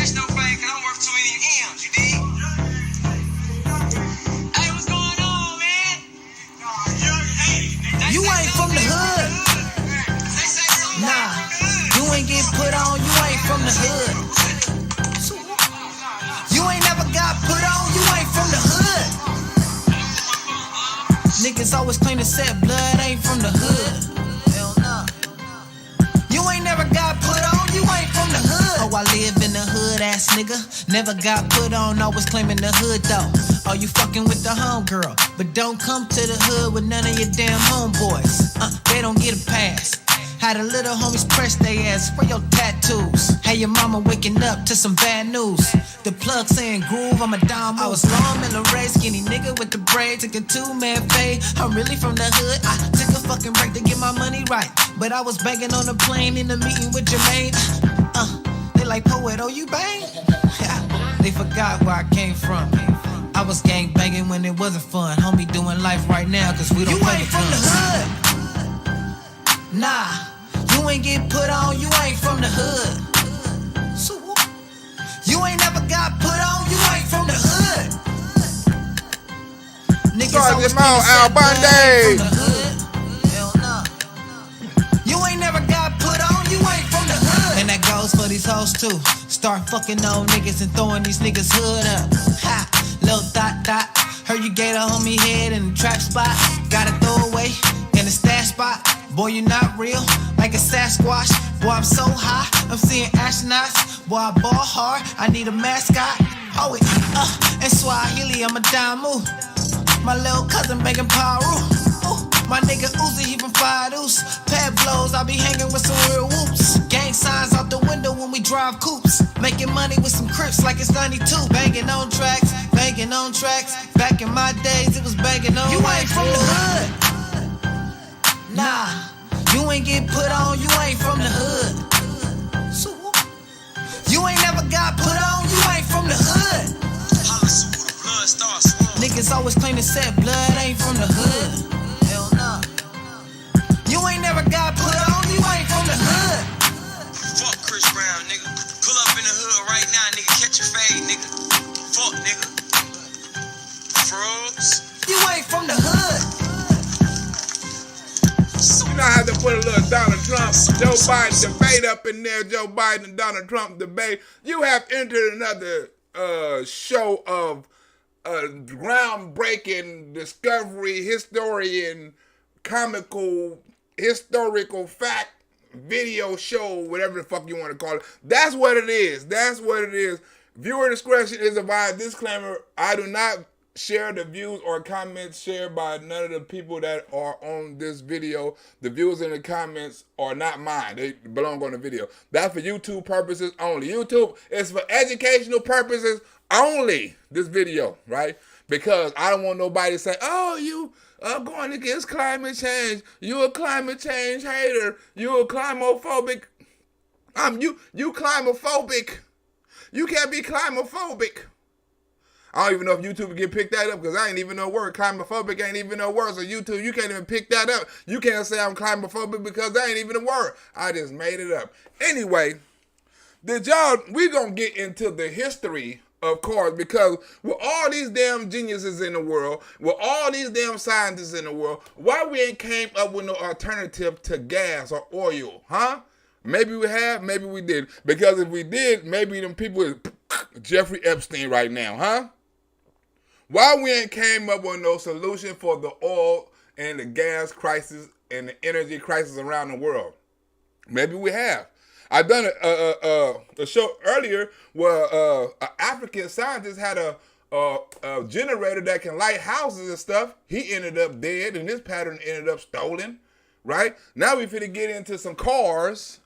cash no fame, cause I'm worth too many M's, you dig? Hey, what's going on, man? You ain't from the hood. Nah, you ain't get put on, you ain't from the hood. You ain't never got put on, you ain't from the hood. Niggas always claim to set blood, ain't from the hood. Hell nah. You ain't never got put on, you ain't from the hood. Oh, I live in the hood, ass nigga. Never got put on, always claiming the hood though. Oh, you fucking with the homegirl, but don't come to the hood with none of your damn homeboys. They don't get a pass. Had the little homies press they ass for your tattoos. Hey, your mama waking up to some bad news. The plug saying groove, I'm a dime. I was long in the race, skinny nigga with the braid. Took a 2-man fade, I'm really from the hood. I took a fucking break to get my money right, but I was banging on the plane in the meeting with Jermaine. They like, poet, oh you bang? They forgot where I came from. I was gang banging when it wasn't fun. Homie doing life right now, cause we don't play with guns. You ain't from the hood. Nah. You ain't get put on, you ain't from the hood. So, you ain't never got put on, you ain't from the hood. Niggas always claim to set blood, ain't from the hood. Hell nah. You ain't never got put on, you ain't from the hood. And that goes for these hoes too. Start fucking on niggas and throwing these niggas hood up. Ha, little dot dot. Heard you gave a homie head in the trap spot. Got a throwaway in the stash spot. Boy, you not real, like a Sasquatch. Boy, I'm so high, I'm seeing astronauts. Boy, I ball hard, I need a mascot. Oh, and Swahili, I'm a damu. My little cousin making paru. My nigga Uzi, he from Fire Deuce. Pad blows, I be hanging with some real whoops. Gang signs out the window when we drive coupes. Making money with some crips like it's 92. Banging on tracks, banging on tracks. Back in my days, it was banging on. You ain't from the hood. Nah, you ain't get put on, you ain't from the hood. So, you ain't never got put on, you ain't from the hood. Niggas always claim to set blood, ain't from the hood. Hell nah. You ain't never got put on, you ain't from the hood. Fuck Chris Brown, nigga. Pull up in the hood right now, nigga. Catch your fade, nigga. Fuck, nigga. Frogs. You ain't from the hood. You know how to put a little Donald Trump, Joe Biden debate up in there, Joe Biden and Donald Trump debate. You have entered another show of groundbreaking discovery, historian, comical, historical fact, video show, whatever the fuck you want to call it. That's what it is. That's what it is. Viewer discretion is advised. Disclaimer, I do not share the views or comments shared by none of the people that are on this video. The views in the comments are not mine. They belong on the video. That's for YouTube purposes only. YouTube is for educational purposes only, this video, right? Because I don't want nobody to say, oh, you are going against climate change. You a climate change hater. You a climophobic. You climophobic. You can't be climophobic. I don't even know if YouTube can pick that up because I ain't even know word. Climophobic ain't even no word. So YouTube, you can't even pick that up. You can't say I'm climophobic because that ain't even a word. I just made it up. Anyway, we gonna get into the history of cars because with all these damn geniuses in the world, with all these damn scientists in the world, why we ain't came up with no alternative to gas or oil, huh? Maybe we have, maybe we did. Because if we did, maybe them people is Jeffrey Epstein right now, huh? Why we ain't came up with no solution for the oil and the gas crisis and the energy crisis around the world? Maybe we have. I done a show earlier where an African scientist had a generator that can light houses and stuff. He ended up dead, and his pattern ended up stolen. Right now, we finna get into some cars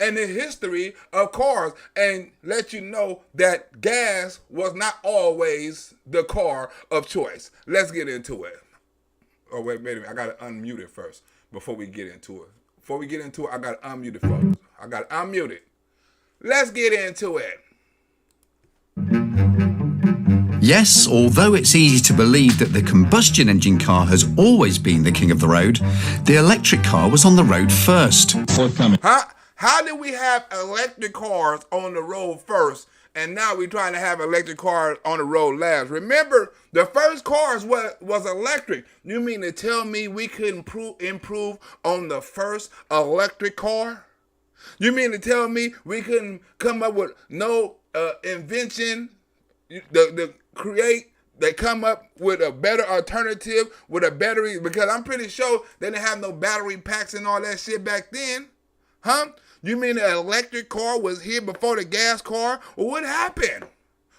and the history of cars and let you know that gas was not always the car of choice. Let's get into it. Oh, wait a minute. I got to unmute it first before we get into it. Before we get into it, I got to unmute it, folks. I got to unmute it. Let's get into it. Yes, although it's easy to believe that the combustion engine car has always been the king of the road, the electric car was on the road first. How did we have electric cars on the road first and now we're trying to have electric cars on the road last. Remember, the first cars was electric. You mean to tell me we couldn't improve on the first electric car? You mean to tell me we couldn't come up with no invention to create, they come up with a better alternative with a battery? Because I'm pretty sure they didn't have no battery packs and all that shit back then. Huh? You mean the electric car was here before the gas car? Well, what happened?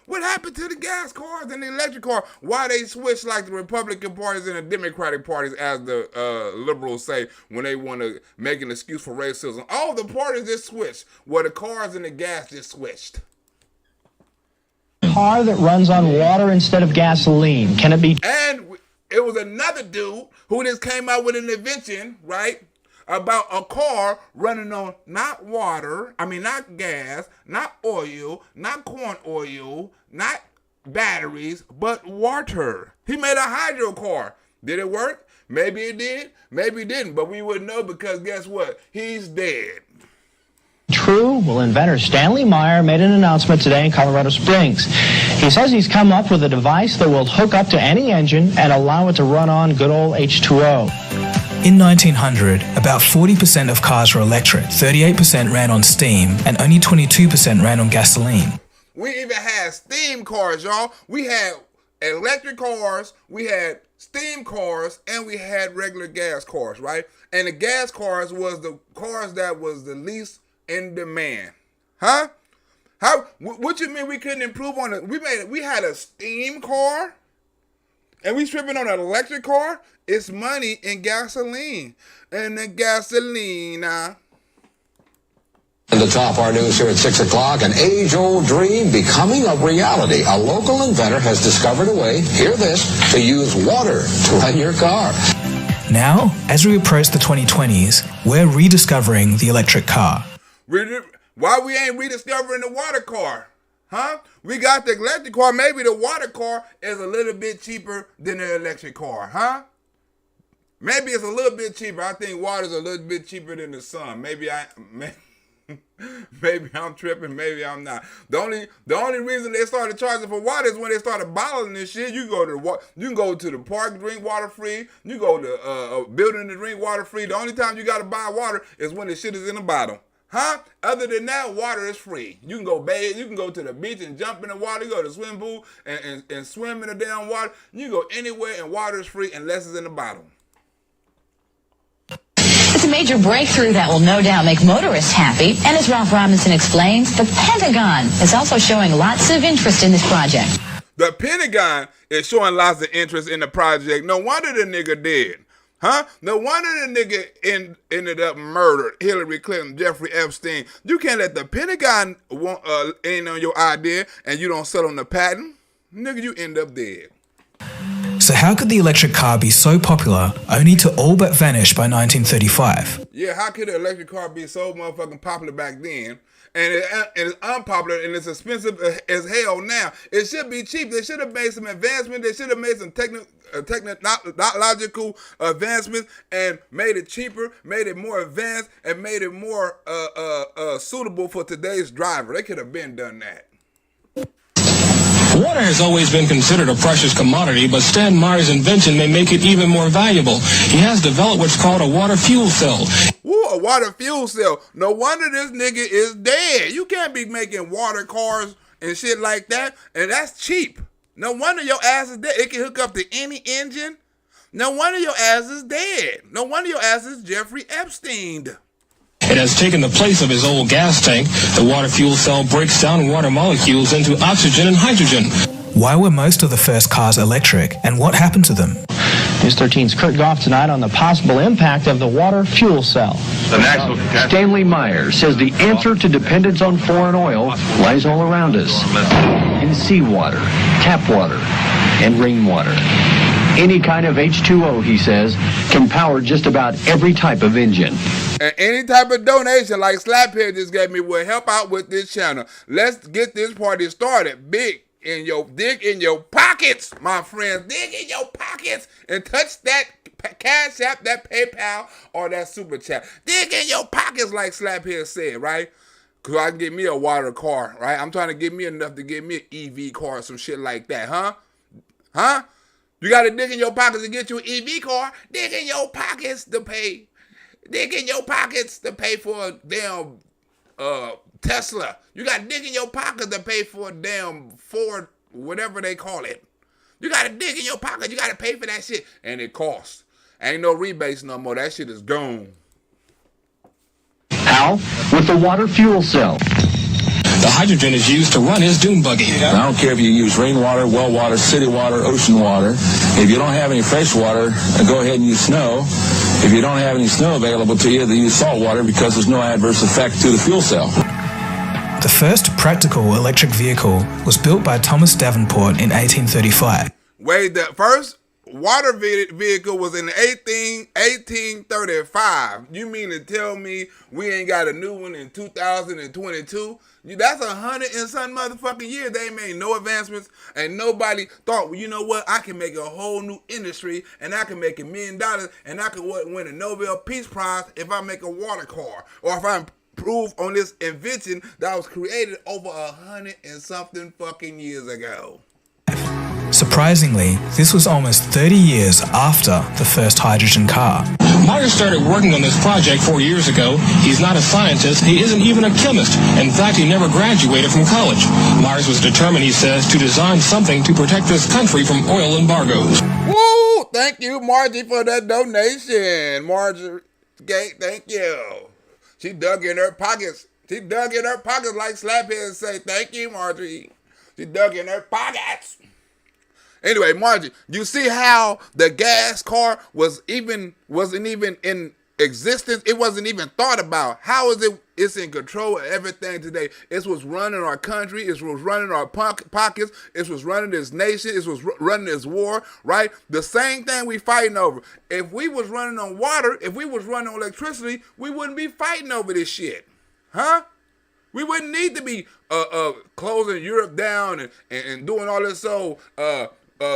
What happened to the gas cars and the electric car? Why they switched like the Republican parties and the Democratic parties, as the liberals say, when they want to make an excuse for racism? All the parties just switched. Well, the cars and the gas just switched. Car that runs on water instead of gasoline. Can it be? And it was another dude who just came out with an invention, right? About a car running on not gas, not oil, not corn oil, not batteries, but water. He made a hydro car. Did it work? Maybe it did, maybe it didn't, but we wouldn't know because guess what? He's dead. True? Well, inventor Stanley Meyer made an announcement today in Colorado Springs. He says he's come up with a device that will hook up to any engine and allow it to run on good old H2O. In 1900, about 40% of cars were electric, 38% ran on steam, and only 22% ran on gasoline. We even had steam cars, y'all. We had electric cars, we had steam cars, and we had regular gas cars, right? And the gas cars was the cars that was the least in demand. Huh? What you mean we couldn't improve on it? We had a steam car, and we tripping on an electric car? It's money in gasoline. And the gasoline, And the top our news here at 6 o'clock, an age-old dream becoming a reality. A local inventor has discovered a way, hear this, to use water to run your car. Now, as we approach the 2020s, we're rediscovering the electric car. Why we ain't rediscovering the water car? Huh? We got the electric car. Maybe the water car is a little bit cheaper than the electric car, huh? Maybe it's a little bit cheaper. I think water's a little bit cheaper than the sun. Maybe I'm tripping. Maybe I'm not. The only reason they started charging for water is when they started bottling this shit. You can go to the park, drink water free. You go to a building to drink water free. The only time you gotta buy water is when the shit is in a bottle. Huh? Other than that, water is free. You can go bathe. You can go to the beach and jump in the water. You go to the swimming pool and swim in the damn water. You can go anywhere and water is free unless it's in a bottle. It's a major breakthrough that will no doubt make motorists happy. And as Ralph Robinson explains, the Pentagon is also showing lots of interest in this project. The Pentagon is showing lots of interest in the project. No wonder the nigga dead. Huh? No wonder the nigga ended up murdered. Hillary Clinton, Jeffrey Epstein. You can't let the Pentagon in on your idea and you don't sell on the patent. Nigga, you end up dead. So how could the electric car be so popular only to all but vanish by 1935? Yeah, how could the electric car be so motherfucking popular back then? And it's unpopular and it's expensive as hell now. It should be cheap. They should have made some advancement. They should have made some technological advancements and made it cheaper, made it more advanced, and made it more suitable for today's driver. They could have been done that. Water has always been considered a precious commodity, but Stan Meyer's invention may make it even more valuable. He has developed what's called a water fuel cell. Ooh, a water fuel cell. No wonder this nigga is dead. You can't be making water cars and shit like that, and that's cheap. No wonder your ass is dead. It can hook up to any engine. No wonder your ass is dead. No wonder your ass is Jeffrey Epstein. It has taken the place of his old gas tank. The water fuel cell breaks down water molecules into oxygen and hydrogen. Why were most of the first cars electric, and what happened to them? News 13's Kurt Goff tonight on the possible impact of the water fuel cell. Stanley Meyer says the answer to dependence on foreign oil lies all around us. In seawater, tap water, and rainwater. Any kind of H2O, he says, can power just about every type of engine. And any type of donation like Slaphead just gave me will help out with this channel. Let's get this party started. Dig in your pockets, my friends. Dig in your pockets and touch that Cash App, that PayPal, or that Super Chat. Dig in your pockets like Slaphead said, right? Cause I can get me a water car, right? I'm trying to get me enough to get me an EV car or some shit like that, huh? Huh? You got to dig in your pockets to get you an EV car. Dig in your pockets to pay. Dig in your pockets to pay for a damn Tesla. You got to dig in your pockets to pay for a damn Ford, whatever they call it. You got to dig in your pocket. You got to pay for that shit. And it costs. Ain't no rebates no more. That shit is gone. How? With the water fuel cell. The hydrogen is used to run his dune buggy. I don't care if you use rainwater, well water, city water, ocean water. If you don't have any fresh water, go ahead and use snow. If you don't have any snow available to you, then use salt water because there's no adverse effect to the fuel cell. The first practical electric vehicle was built by Thomas Davenport in 1835. Wait, the first water vehicle was in 1835. You mean to tell me we ain't got a new one in 2022? That's 100 and some motherfucking years. They ain't made no advancements, and nobody thought, well, you know what? I can make a whole new industry, and I can make $1 million, and I can win a Nobel Peace Prize if I make a water car, or if I improve on this invention that was created over 100 and something fucking years ago. Surprisingly, this was almost 30 years after the first hydrogen car. Myers started working on this project 4 years ago. He's not a scientist. He isn't even a chemist. In fact, he never graduated from college. Myers was determined, he says, to design something to protect this country from oil embargoes. Woo! Thank you, Margie, for that donation. Margie, thank you. She dug in her pockets. She dug in her pockets like Slaphead say, thank you, Margie. She dug in her pockets. Anyway, Margie, you see how the gas car wasn't even in existence? It wasn't even thought about. How is it? It's in control of everything today. It's what's running our country. It's what's running our pockets. It's what's running this nation. It's what's running this war, right? The same thing we fighting over. If we was running on water, if we was running on electricity, we wouldn't be fighting over this shit, huh? We wouldn't need to be closing Europe down and doing all this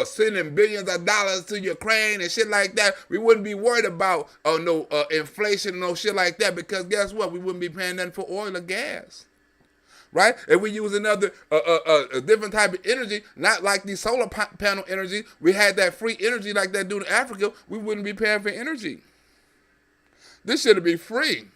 sending billions of dollars to Ukraine and shit like that. We wouldn't be worried about no inflation, no shit like that, because guess what? We wouldn't be paying nothing for oil or gas, right? If we use another a different type of energy, not like the solar panel energy, we had that free energy like that dude in Africa, we wouldn't be paying for energy. This should be free.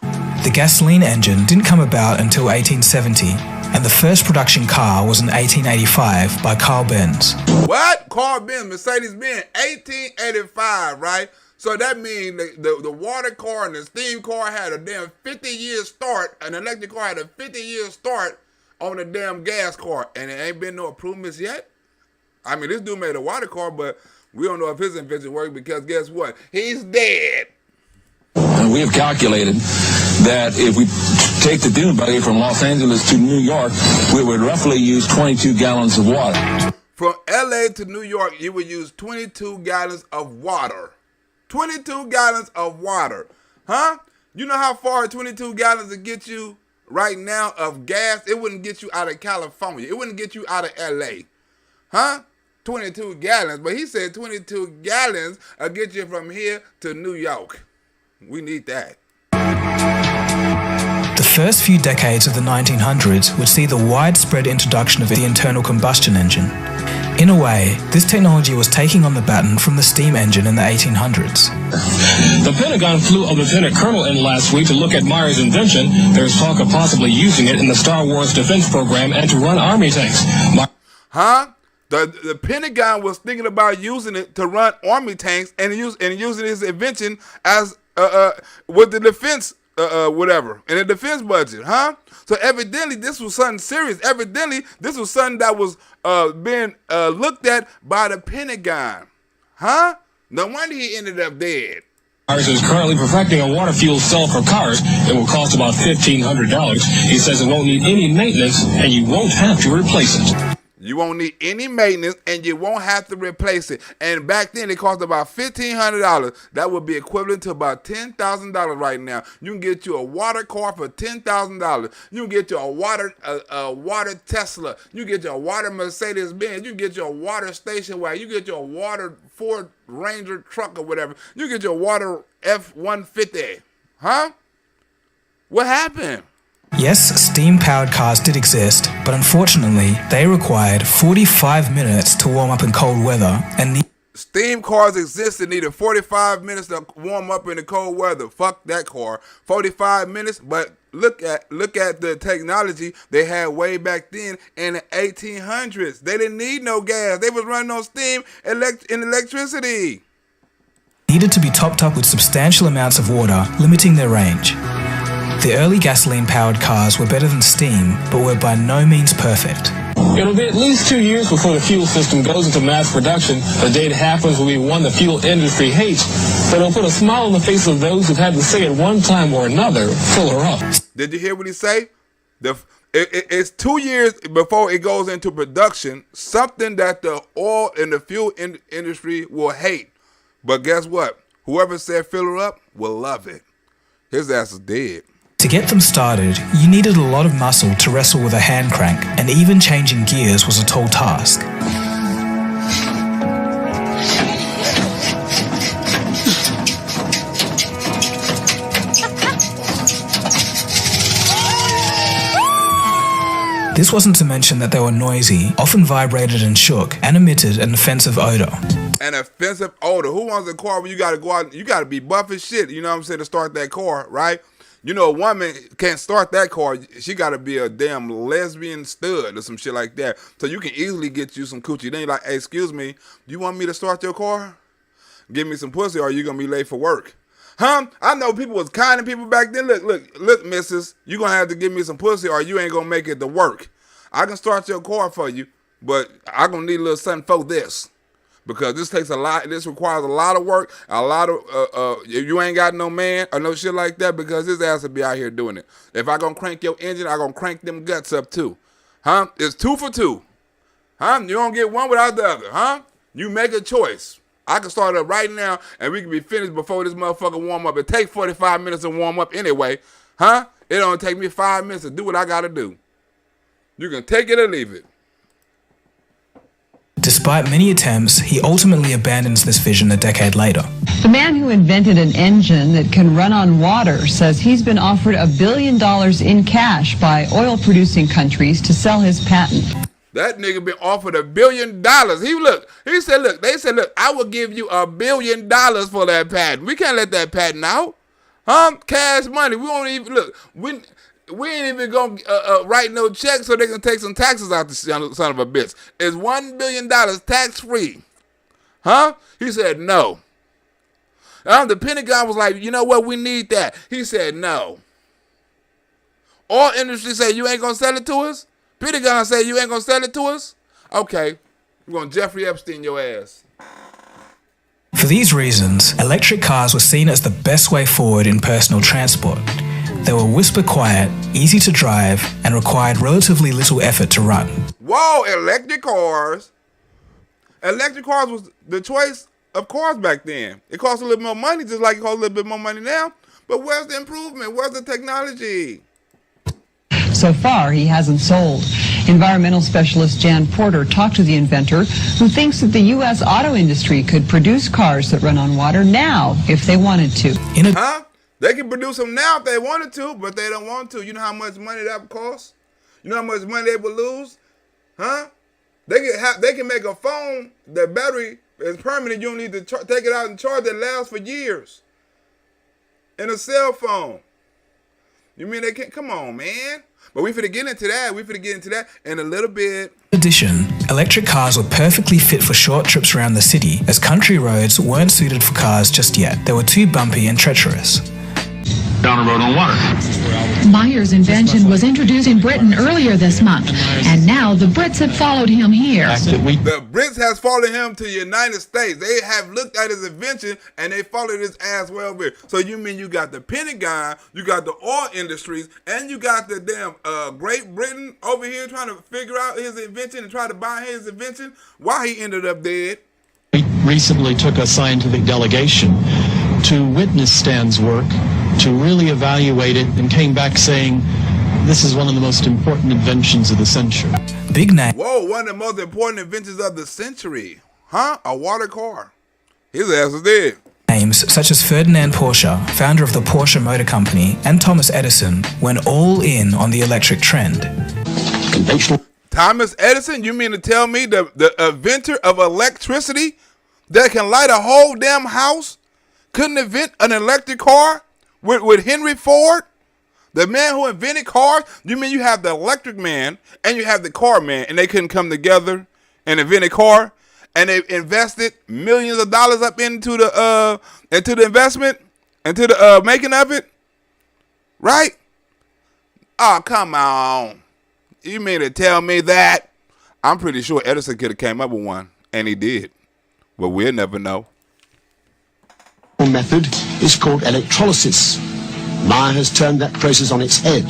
The gasoline engine didn't come about until 1870, and the first production car was in 1885 by Carl Benz. What? Carl Benz, Mercedes-Benz, 1885, right? So that means the water car and the steam car had a damn 50-year start. An electric car had a 50-year start on the damn gas car, and there ain't been no improvements yet. I mean, this dude made a water car, but we don't know if his invention worked because guess what? He's dead. We have calculated that if we take the dune buggy from Los Angeles to New York, we would roughly use 22 gallons of water. From LA to New York, you would use 22 gallons of water. 22 gallons of water. Huh? You know how far 22 gallons would get you right now of gas? It wouldn't get you out of California. It wouldn't get you out of LA. Huh? 22 gallons. But he said 22 gallons will get you from here to New York. We need that. The first few decades of the 1900s would see the widespread introduction of the internal combustion engine. In a way, this technology was taking on the baton from the steam engine in the 1800s. The Pentagon flew a lieutenant colonel in last week to look at Myers' invention. There's talk of possibly using it in the Star Wars defense program and to run army tanks. Huh? The Pentagon was thinking about using it to run army tanks and using his invention as with the defense whatever in the defense budget, huh? So evidently this was something serious. Evidently this was something that was being looked at by the Pentagon, huh? No wonder he ended up dead. Myers is currently perfecting a water fuel cell for cars. It will cost about $1,500. He says it won't need any maintenance and you won't have to replace it. You won't need any maintenance, and you won't have to replace it. And back then, it cost about $1,500. That would be equivalent to about $10,000 right now. You can get you a water car for $10,000. You can get you a water Tesla. You can get you a water Mercedes-Benz. You can get you a water station wagon. You can get you a water Ford Ranger truck or whatever. You can get you a water F-150. Huh? What happened? Yes, steam-powered cars did exist, but unfortunately, they required 45 minutes to warm up in cold weather and Steam cars existed, needed 45 minutes to warm up in the cold weather. Fuck that car. 45 minutes, but look at the technology they had way back then in the 1800s. They didn't need no gas. They was running on steam and electricity. needed to be topped up with substantial amounts of water, limiting their range. The early gasoline-powered cars were better than steam, but were by no means perfect. It'll be at least 2 years before the fuel system goes into mass production. The day it happens will be one the fuel industry hates, but it'll put a smile on the face of those who've had to say at one time or another, fill her up. Did you hear what he say? It's 2 years before it goes into production, something that the oil and the fuel industry will hate. But guess what? Whoever said fill her up will love it. His ass is dead. To get them started, you needed a lot of muscle to wrestle with a hand crank, and even changing gears was a tall task. This wasn't to mention that they were noisy, often vibrated and shook, and emitted an offensive odor. An offensive odor. Who wants a car when you gotta go out? You gotta be buff as shit, you know what I'm saying, to start that car, right? You know, a woman can't start that car. She gotta be a damn lesbian stud or some shit like that. So you can easily get you some coochie. Then you're like, hey, excuse me, do you want me to start your car? Give me some pussy, or are you gonna be late for work? Huh? I know people was kind to people back then. Look, missus, you gonna have to give me some pussy, or you ain't gonna make it to work. I can start your car for you, but I gonna need a little something for this. Because this takes a lot, this requires a lot of work, a lot of, you ain't got no man or no shit like that, because his ass will be out here doing it. If I gonna crank your engine, I gonna crank them guts up too. Huh? It's 2 for 2. Huh? You don't get one without the other. Huh? You make a choice. I can start up right now, and we can be finished before this motherfucker warm up. It takes 45 minutes to warm up anyway. Huh? It only take me 5 minutes to do what I gotta do. You can take it or leave it. Despite many attempts, he ultimately abandons this vision a decade later. The man who invented an engine that can run on water says he's been offered $1 billion in cash by oil-producing countries to sell his patent. That nigga been offered $1 billion. They said, look, I will give you $1 billion for that patent. We can't let that patent out. Huh? Cash money. We won't even, look, we ain't even gonna write no check so they can take some taxes out the son of a bitch. It's $1 billion tax free. Huh? He said no. The Pentagon was like, you know what, we need that. He said no. All industry say you ain't gonna sell it to us? Pentagon say you ain't gonna sell it to us? Okay, we're gonna Jeffrey Epstein your ass. For these reasons, electric cars were seen as the best way forward in personal transport. They were whisper quiet, easy to drive, and required relatively little effort to run. Whoa, electric cars. Electric cars was the choice of cars back then. It cost a little more money, just like it costs a little bit more money now. But where's the improvement? Where's the technology? So far, he hasn't sold. Environmental specialist Jan Porter talked to the inventor, who thinks that the U.S. auto industry could produce cars that run on water now if they wanted to. Huh? They can produce them now if they wanted to, but they don't want to. You know how much money that would cost? You know how much money they would lose? Huh? They can make a phone, the battery is permanent. You don't need to take it out and charge it. Lasts for years. And a cell phone. You mean they can't? Come on, man. But we finna get into that. In a little bit. In addition, electric cars were perfectly fit for short trips around the city, as country roads weren't suited for cars just yet. They were too bumpy and treacherous. Down the road on water. Meyer's invention was introduced in Britain earlier this month, and now the Brits have followed him here. The Brits has followed him to the United States. They have looked at his invention, and they followed his ass well over. So you mean you got the Pentagon, you got the oil industries, and you got the damn Great Britain over here trying to figure out his invention and try to buy his invention? Why he ended up dead? We recently took a scientific delegation to witness Stan's work, to really evaluate it, and came back saying, this is one of the most important inventions of the century. Big name. Whoa, one of the most important inventions of the century. Huh? A water car. His ass is dead. names such as Ferdinand Porsche, founder of the Porsche Motor Company, and Thomas Edison went all in on the electric trend. Thomas Edison, you mean to tell me the inventor of electricity that can light a whole damn house couldn't invent an electric car with Henry Ford? The man who invented cars? You mean you have the electric man and you have the car man, and they couldn't come together and invent a car? And they invested millions of dollars up into the investment, into the making of it, right? Oh, come on! You mean to tell me that? I'm pretty sure Edison could have came up with one, and he did, but we'll never know. Method is called electrolysis. Meyer has turned that process on its head.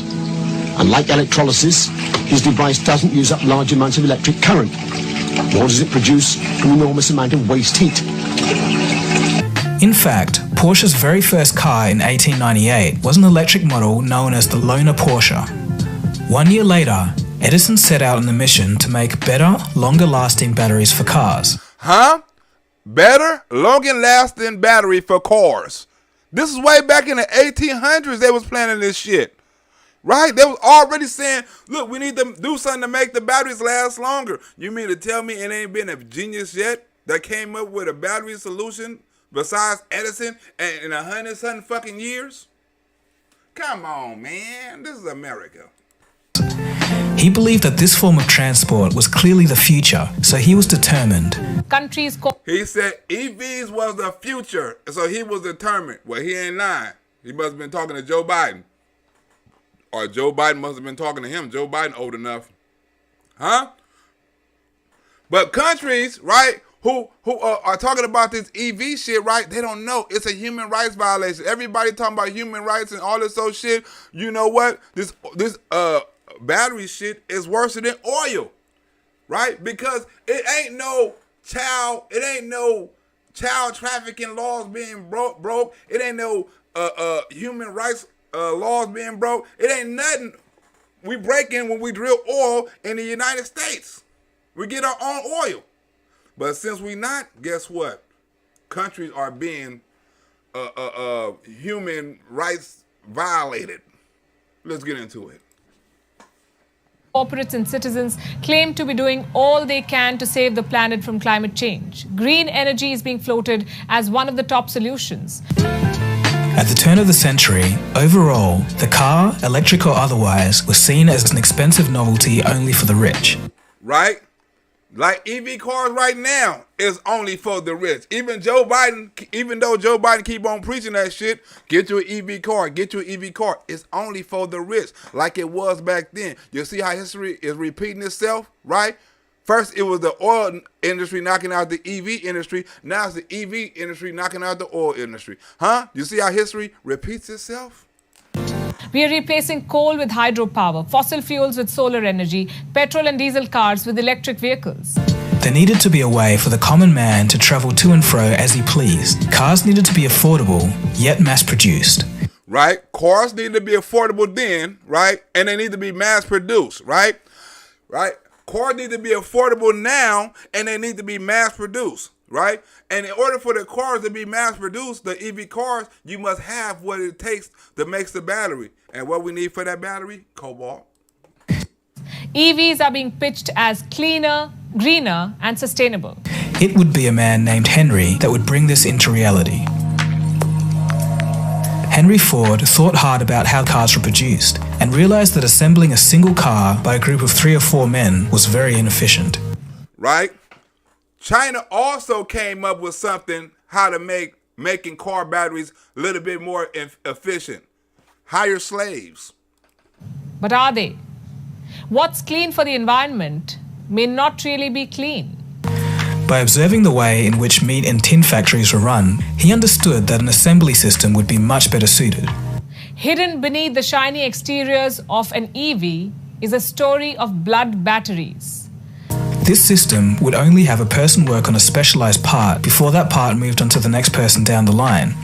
Unlike electrolysis, his device doesn't use up large amounts of electric current, nor does it produce an enormous amount of waste heat. In fact, Porsche's very first car in 1898 was an electric model known as the Lohner Porsche. 1 year later, Edison set out on a mission to make better, longer-lasting batteries for cars. Huh? Better, longer-lasting battery for cars. This is way back in the 1800s they was planning this shit. Right? They was already saying, look, we need to do something to make the batteries last longer. You mean to tell me it ain't been a genius yet that came up with a battery solution besides Edison in 100-something fucking years? Come on, man. This is America. He believed that this form of transport was clearly the future, so he was determined. He said EVs was the future, so he was determined. Well, he ain't lying. He must have been talking to Joe Biden. Or Joe Biden must have been talking to him. Joe Biden old enough. Huh? But countries, right, who are talking about this EV shit, right, they don't know. It's a human rights violation. Everybody talking about human rights and all this old shit. You know what? This battery shit is worse than oil, right? Because it ain't no child trafficking laws being broke. It ain't no human rights laws being broke. It ain't nothing we break in when we drill oil in the United States. We get our own oil. But since we not, guess what? Countries are being human rights violated. Let's get into it. Corporates and citizens claim to be doing all they can to save the planet from climate change. Green energy is being floated as one of the top solutions. At the turn of the century, overall, the car, electric or otherwise, was seen as an expensive novelty only for the rich. Right? Like EV cars right now is only for the rich. Even though Joe Biden keep on preaching that shit, get you an EV car, it's only for the rich, like it was back then. You see how history is repeating itself, right? First, it was the oil industry knocking out the EV industry. Now it's the EV industry knocking out the oil industry. Huh? You see how history repeats itself? We are replacing coal with hydropower, fossil fuels with solar energy, petrol and diesel cars with electric vehicles. There needed to be a way for the common man to travel to and fro as he pleased. Cars needed to be affordable, yet mass-produced. Right? Cars need to be affordable then, right? And they need to be mass-produced, right? Right? Cars need to be affordable now, and they need to be mass-produced, right? And in order for the cars to be mass-produced, the EV cars, you must have what it takes to make the battery. And what we need for that battery? Cobalt. EVs are being pitched as cleaner, greener, and sustainable. It would be a man named Henry that would bring this into reality. Henry Ford thought hard about how cars were produced and realized that assembling a single car by a group of 3 or 4 men was very inefficient. Right? China also came up with something how to making car batteries a little bit more efficient. Hire slaves. But are they? What's clean for the environment may not really be clean. By observing the way in which meat and tin factories were run, he understood that an assembly system would be much better suited. Hidden beneath the shiny exteriors of an EV is a story of blood batteries. This system would only have a person work on a specialized part before that part moved on to the next person down the line.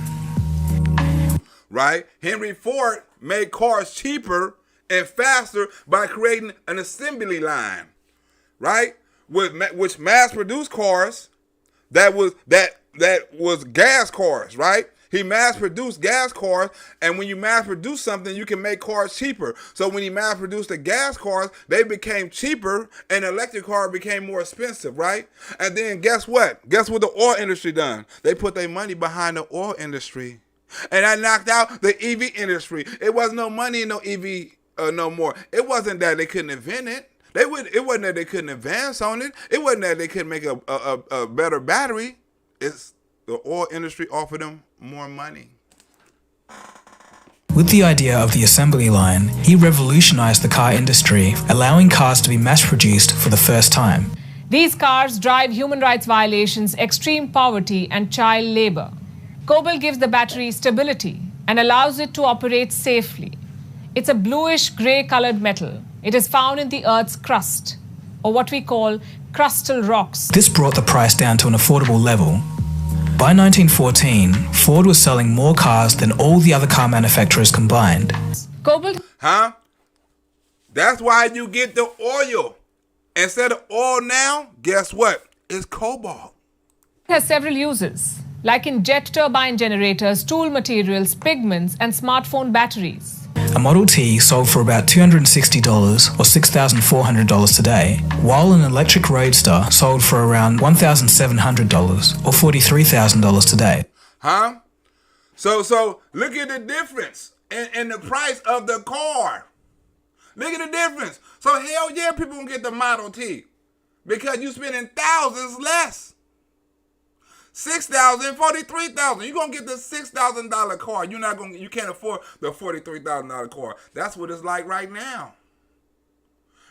Right? Henry Ford made cars cheaper and faster by creating an assembly line. Right? Which mass-produced cars that that was gas cars, right? He mass-produced gas cars, and when you mass-produce something, you can make cars cheaper. So when he mass-produced the gas cars, they became cheaper, and the electric car became more expensive, right? And then guess what? Guess what the oil industry done? They put their money behind the oil industry, and that knocked out the EV industry. It wasn't no money in no EV no more. It wasn't that they couldn't invent it. It wasn't that they couldn't advance on it. It wasn't that they couldn't make a better battery. It's the oil industry offered them more money. With the idea of the assembly line, he revolutionized the car industry, allowing cars to be mass-produced for the first time. These cars drive human rights violations, extreme poverty, and child labor. Cobalt gives the battery stability and allows it to operate safely. It's a bluish-gray colored metal. It is found in the Earth's crust, or what we call crustal rocks. This brought the price down to an affordable level. By 1914, Ford was selling more cars than all the other car manufacturers combined. Cobalt? Huh? That's why you get the oil. Instead of oil now, guess what? It's cobalt. It has several uses, like in jet turbine generators, tool materials, pigments, and smartphone batteries. A Model T sold for about $260 or $6,400 today, while an electric Roadster sold for around $1,700 or $43,000 today. Huh? So look at the difference in the price of the car. Look at the difference. So hell yeah, people gonna get the Model T because you spending thousands less. $6,000, $43,000. You're gonna get the $6,000 car. You can't afford the $43,000 car. That's what it's like right now.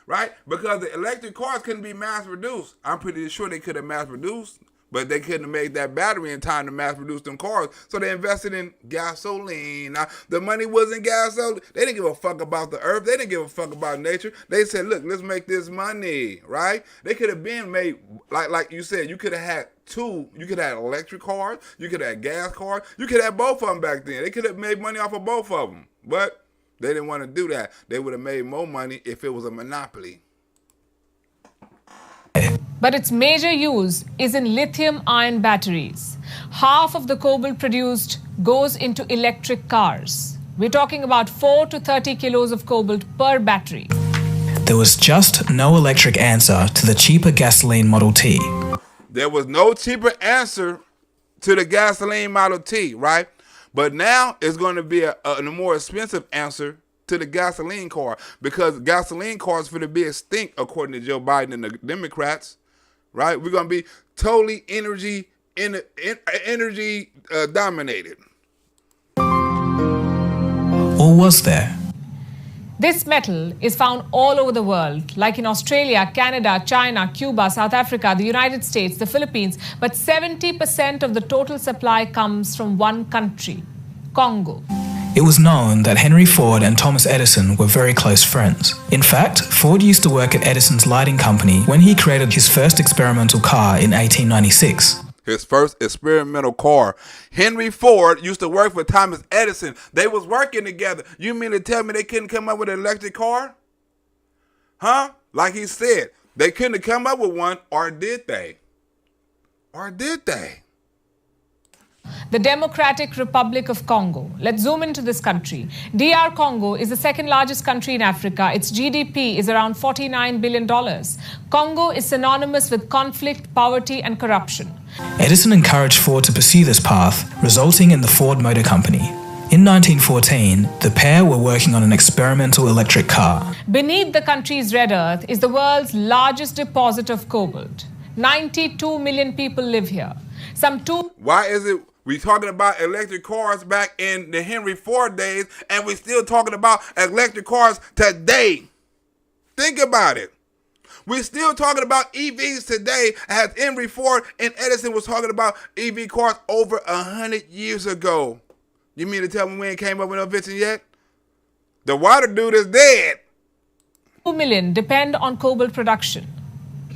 Right? Because the electric cars couldn't be mass produced. I'm pretty sure they could have mass produced, but they couldn't have made that battery in time to mass produce them cars. So they invested in gasoline. Now, the money wasn't gasoline. They didn't give a fuck about the earth. They didn't give a fuck about nature. They said, look, let's make this money, right? They could have been made, like you said, you could have had two. You could have had electric cars. You could have had gas cars. You could have both of them back then. They could have made money off of both of them. But they didn't want to do that. They would have made more money if it was a monopoly. But its major use is in lithium-ion batteries. Half of the cobalt produced goes into electric cars. We're talking about 4 to 30 kilos of cobalt per battery. There was just no electric answer to the cheaper gasoline Model T. There was no cheaper answer to the gasoline Model T, right? But now it's going to be a more expensive answer to the gasoline car, because gasoline cars for the be extinct, according to Joe Biden and the Democrats, right? We're going to be totally energy dominated. Or was there? This metal is found all over the world, like in Australia, Canada, China, Cuba, South Africa, the United States, the Philippines. But 70% of the total supply comes from one country, Congo. It was known that Henry Ford and Thomas Edison were very close friends. In fact, Ford used to work at Edison's lighting company when he created his first experimental car in 1896. His first experimental car. Henry Ford used to work for Thomas Edison. They was working together. You mean to tell me they couldn't come up with an electric car? Huh? Like he said, they couldn't have come up with one, or did they? Or did they? The Democratic Republic of Congo. Let's zoom into this country. DR Congo is the second largest country in Africa. Its GDP is around $49 billion. Congo is synonymous with conflict, poverty, and corruption. Edison encouraged Ford to pursue this path, resulting in the Ford Motor Company. In 1914, the pair were working on an experimental electric car. Beneath the country's red earth is the world's largest deposit of cobalt. 92 million people live here. Why is it we talking about electric cars back in the Henry Ford days, and we still talking about electric cars today? Think about it. We're still talking about EVs today, as Henry Ford and Edison was talking about EV cars over 100 years ago. You mean to tell me we ain't came up with no invention yet? The water dude is dead. 2 million depend on cobalt production.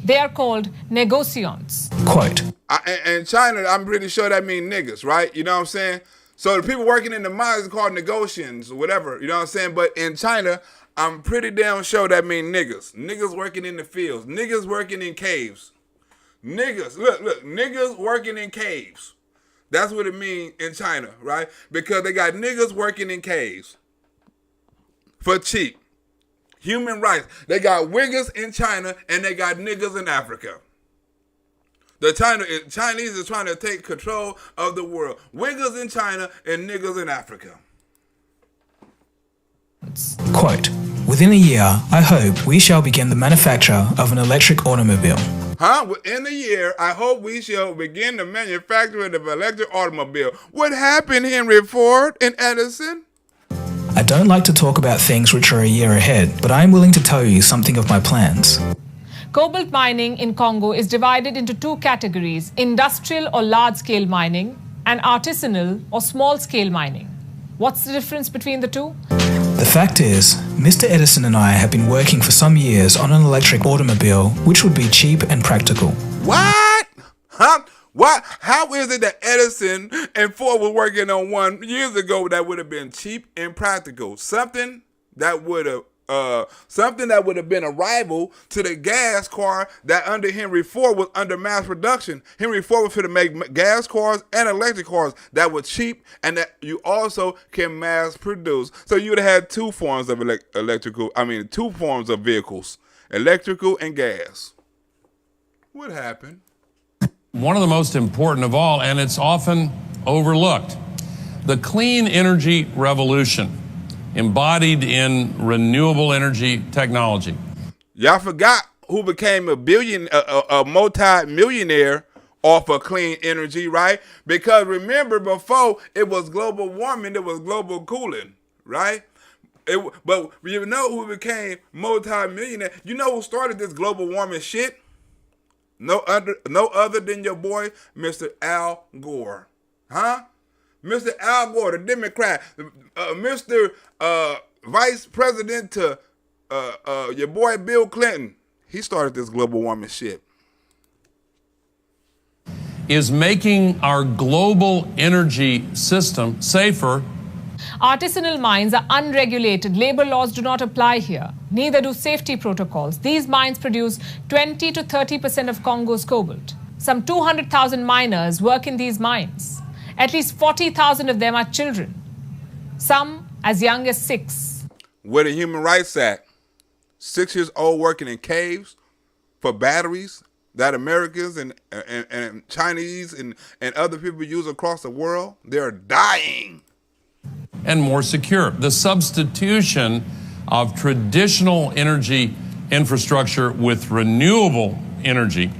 They are called negociants. Quote. In China, I'm pretty sure that means niggas, right? You know what I'm saying? So the people working in the mines are called negotiants or whatever, you know what I'm saying? But in China, I'm pretty damn sure that means niggas. Niggas working in the fields. Niggas working in caves. Niggas, look, niggas working in caves. That's what it means in China, right? Because they got niggas working in caves for cheap. Human rights. They got wiggers in China and they got niggas in Africa. The Chinese is trying to take control of the world. Wiggers in China and niggas in Africa. Quote, within a year, I hope we shall begin the manufacture of an electric automobile. Within a year, I hope we shall begin the manufacturing of an electric automobile. What happened, Henry Ford and Edison? I don't like to talk about things which are a year ahead, but I am willing to tell you something of my plans. Cobalt mining in Congo is divided into two categories: industrial or large-scale mining and artisanal or small-scale mining. What's the difference between the two? The fact is, Mr. Edison and I have been working for some years on an electric automobile which would be cheap and practical. What? Huh? What? How is it that Edison and Ford were working on one years ago that would have been cheap and practical? Something that would have been a rival to the gas car that under Henry Ford was under mass production. Henry Ford was going to make gas cars and electric cars that were cheap and that you also can mass produce. So you would have had two forms of two forms of vehicles, electrical and gas. What happened? One of the most important of all, and it's often overlooked, the clean energy revolution embodied in renewable energy technology. Y'all forgot who became a multi-millionaire off of clean energy, right? Because remember, before it was global warming, it was global cooling, right? But you know who became multi-millionaire? You know who started this global warming shit? No other than your boy, Mr. Al Gore. Huh? Mr. Al Gore, the Democrat, Mr. Vice President to your boy Bill Clinton. He started this global warming shit. Is making our global energy system safer. Artisanal mines are unregulated. Labor laws do not apply here. Neither do safety protocols. These mines produce 20 to 30% of Congo's cobalt. Some 200,000 miners work in these mines. At least 40,000 of them are children, some as young as 6. Where the human rights at? 6 years old working in caves for batteries that Americans and Chinese and other people use across the world. They're dying. And more secure. The substitution of traditional energy infrastructure with renewable energy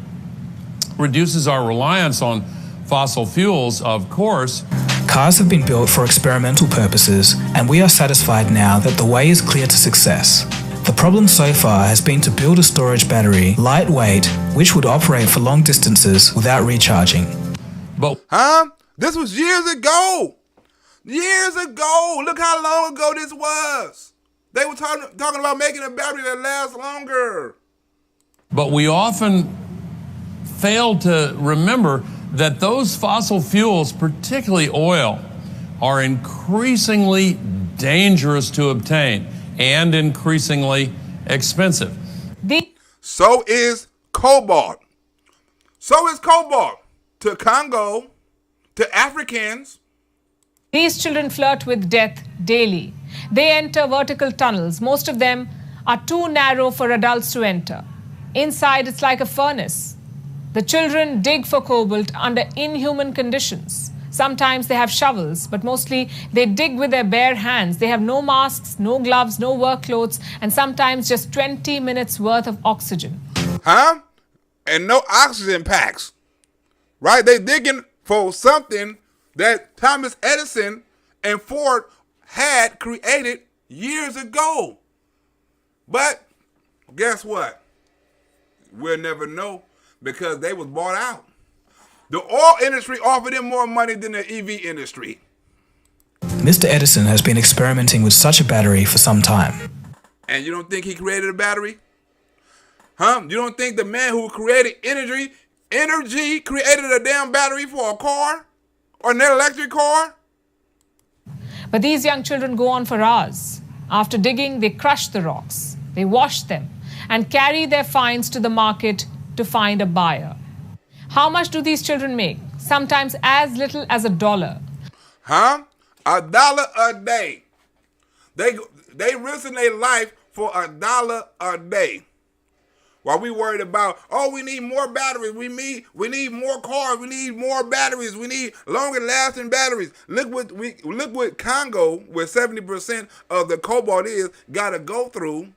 reduces our reliance on fossil fuels, of course. Cars have been built for experimental purposes, and we are satisfied now that the way is clear to success. The problem so far has been to build a storage battery, lightweight, which would operate for long distances without recharging. But this was years ago. Years ago. Look how long ago this was. They were talking about making a battery that lasts longer. But we often fail to remember that those fossil fuels, particularly oil, are increasingly dangerous to obtain and increasingly expensive. So is cobalt. So is cobalt to Congo, to Africans. These children flirt with death daily. They enter vertical tunnels. Most of them are too narrow for adults to enter. Inside, it's like a furnace. The children dig for cobalt under inhuman conditions. Sometimes they have shovels, but mostly they dig with their bare hands. They have no masks, no gloves, no work clothes, and sometimes just 20 minutes worth of oxygen. And no oxygen packs. Right? They digging for something that Thomas Edison and Ford had created years ago. But guess what? We'll never know because they was bought out. The oil industry offered them more money than the EV industry. Mr. Edison has been experimenting with such a battery for some time. And you don't think he created a battery? You don't think the man who created energy created a damn battery for a car? Or an electric car? But these young children go on for hours. After digging, they crush the rocks. They wash them and carry their finds to the market to find a buyer. How much do these children make? Sometimes as little as $1. Huh? $1 a day. They risking their life for $1 a day. While we worried about, oh, we need more batteries, we need more cars, we need more batteries, we need longer lasting batteries. Look what Congo, where 70% of the cobalt is, gotta go through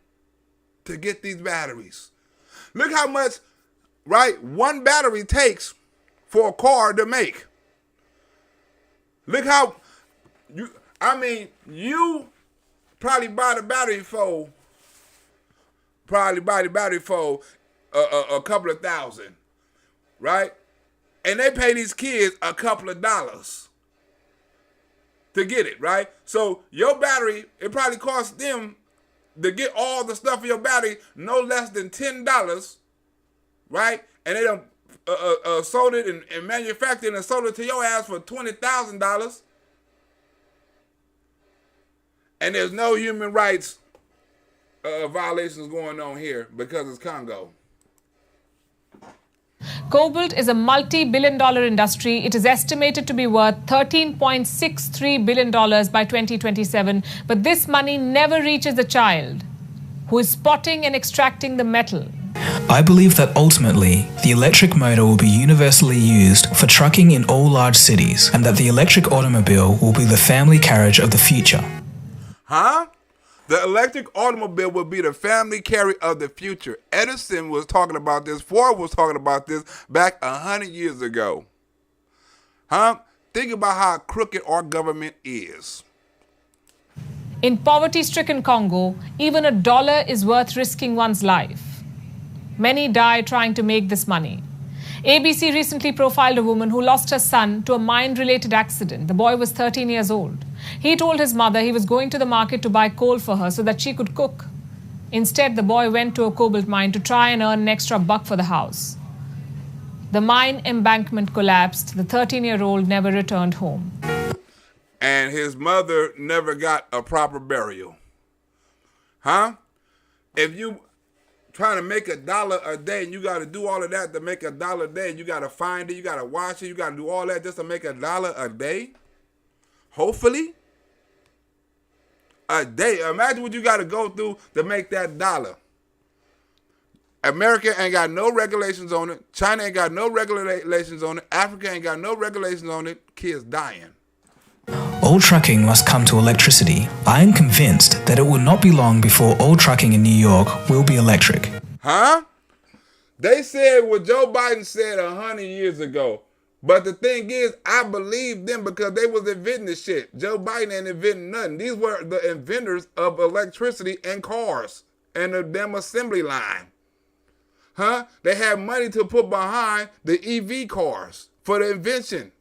to get these batteries. Look how much, right, one battery takes for a car to make. Look how you probably buy the battery for a couple of thousand, right? And they pay these kids a couple of dollars to get it, right? So your battery, it probably costs them to get all the stuff for your battery no less than $10, right? And they don't sold it and manufactured and sold it to your ass for $20,000. And there's no human rights violations going on here because it's Congo. Cobalt is a multi-billion-dollar industry. It is estimated to be worth $13.63 billion by 2027. But this money never reaches the child who is spotting and extracting the metal. I believe that ultimately, the electric motor will be universally used for trucking in all large cities, and that the electric automobile will be the family carriage of the future. Huh? The electric automobile will be the family carrier of the future. Edison was talking about this. Ford was talking about this back 100 years ago. Huh? Think about how crooked our government is. In poverty-stricken Congo, even $1 is worth risking one's life. Many die trying to make this money. ABC recently profiled a woman who lost her son to a mine-related accident. The boy was 13 years old. He told his mother he was going to the market to buy coal for her so that she could cook. Instead, the boy went to a cobalt mine to try and earn an extra buck for the house. The mine embankment collapsed. The 13-year-old never returned home. And his mother never got a proper burial. Huh? If you trying to make $1 a day and you got to do all of that to make $1 a day, you got to find it, you got to wash it, you got to do all that just to make $1 a day? Hopefully. A day. Imagine what you got to go through to make that $1. America ain't got no regulations on it. China ain't got no regulations on it. Africa ain't got no regulations on it. Kids dying. All trucking must come to electricity. I am convinced that it will not be long before all trucking in New York will be electric. Huh? They said what Joe Biden said 100 years ago. But the thing is, I believe them because they was inventing this shit. Joe Biden ain't inventing nothing. These were the inventors of electricity and cars and the damn assembly line. Huh? They had money to put behind the EV cars for the invention.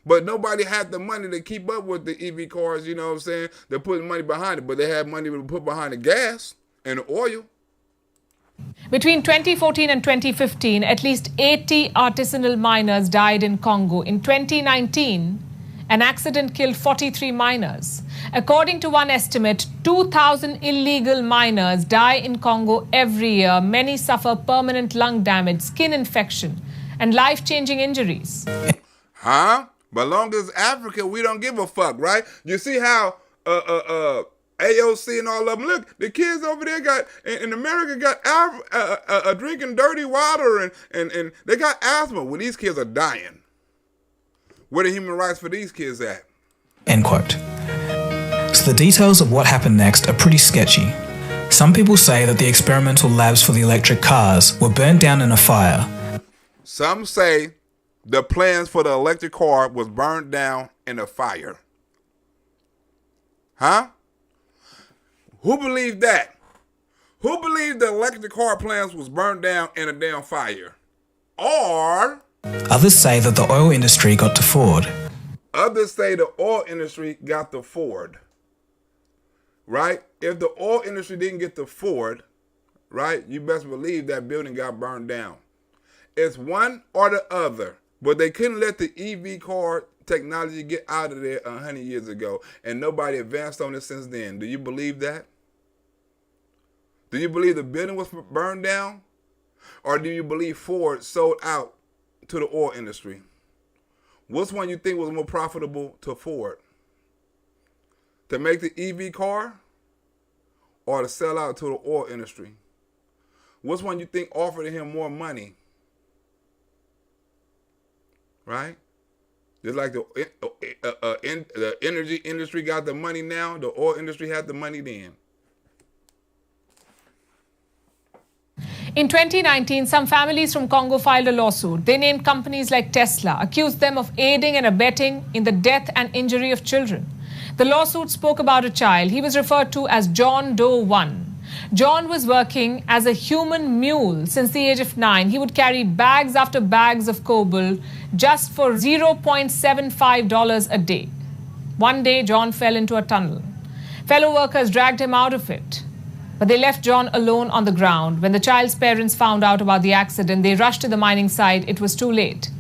But nobody had the money to keep up with the EV cars, you know what I'm saying? They're putting money behind it, but they had money to put behind the gas and the oil. Between 2014 and 2015, at least 80 artisanal miners died in Congo. In 2019, an accident killed 43 miners. According to one estimate, 2,000 illegal miners die in Congo every year. Many suffer permanent lung damage, skin infection, and life-changing injuries. Huh? But long as Africa, we don't give a fuck, right? You see how AOC and all of them, look, the kids over there got, in America got drinking dirty water and they got asthma. Well, these kids are dying. Where the human rights for these kids at? End quote. So the details of what happened next are pretty sketchy. Some people say that the experimental labs for the electric cars were burnt down in a fire. Some say the plans for the electric car was burned down in a fire. Huh? Who believed that? Who believed the electric car plans was burned down in a damn fire? Or others say that the oil industry got to Ford. Others say the oil industry got to Ford. Right? If the oil industry didn't get to Ford, right, you best believe that building got burned down. It's one or the other. But they couldn't let the EV car technology get out of there 100 years ago. And nobody advanced on it since then. Do you believe that? Do you believe the building was burned down? Or do you believe Ford sold out to the oil industry, which one you think was more profitable to Ford? To make the EV car or to sell out to the oil industry? Which one you think offered him more money? Right? Just like the energy industry got the money now, the oil industry had the money then. In 2019, some families from Congo filed a lawsuit. They named companies like Tesla, accused them of aiding and abetting in the death and injury of children. The lawsuit spoke about a child. He was referred to as John Doe 1. John was working as a human mule since the age of 9. He would carry bags after bags of cobalt just for $0.75 a day. One day, John fell into a tunnel. Fellow workers dragged him out of it. But they left John alone on the ground. When the child's parents found out about the accident, they rushed to the mining site. It was too late.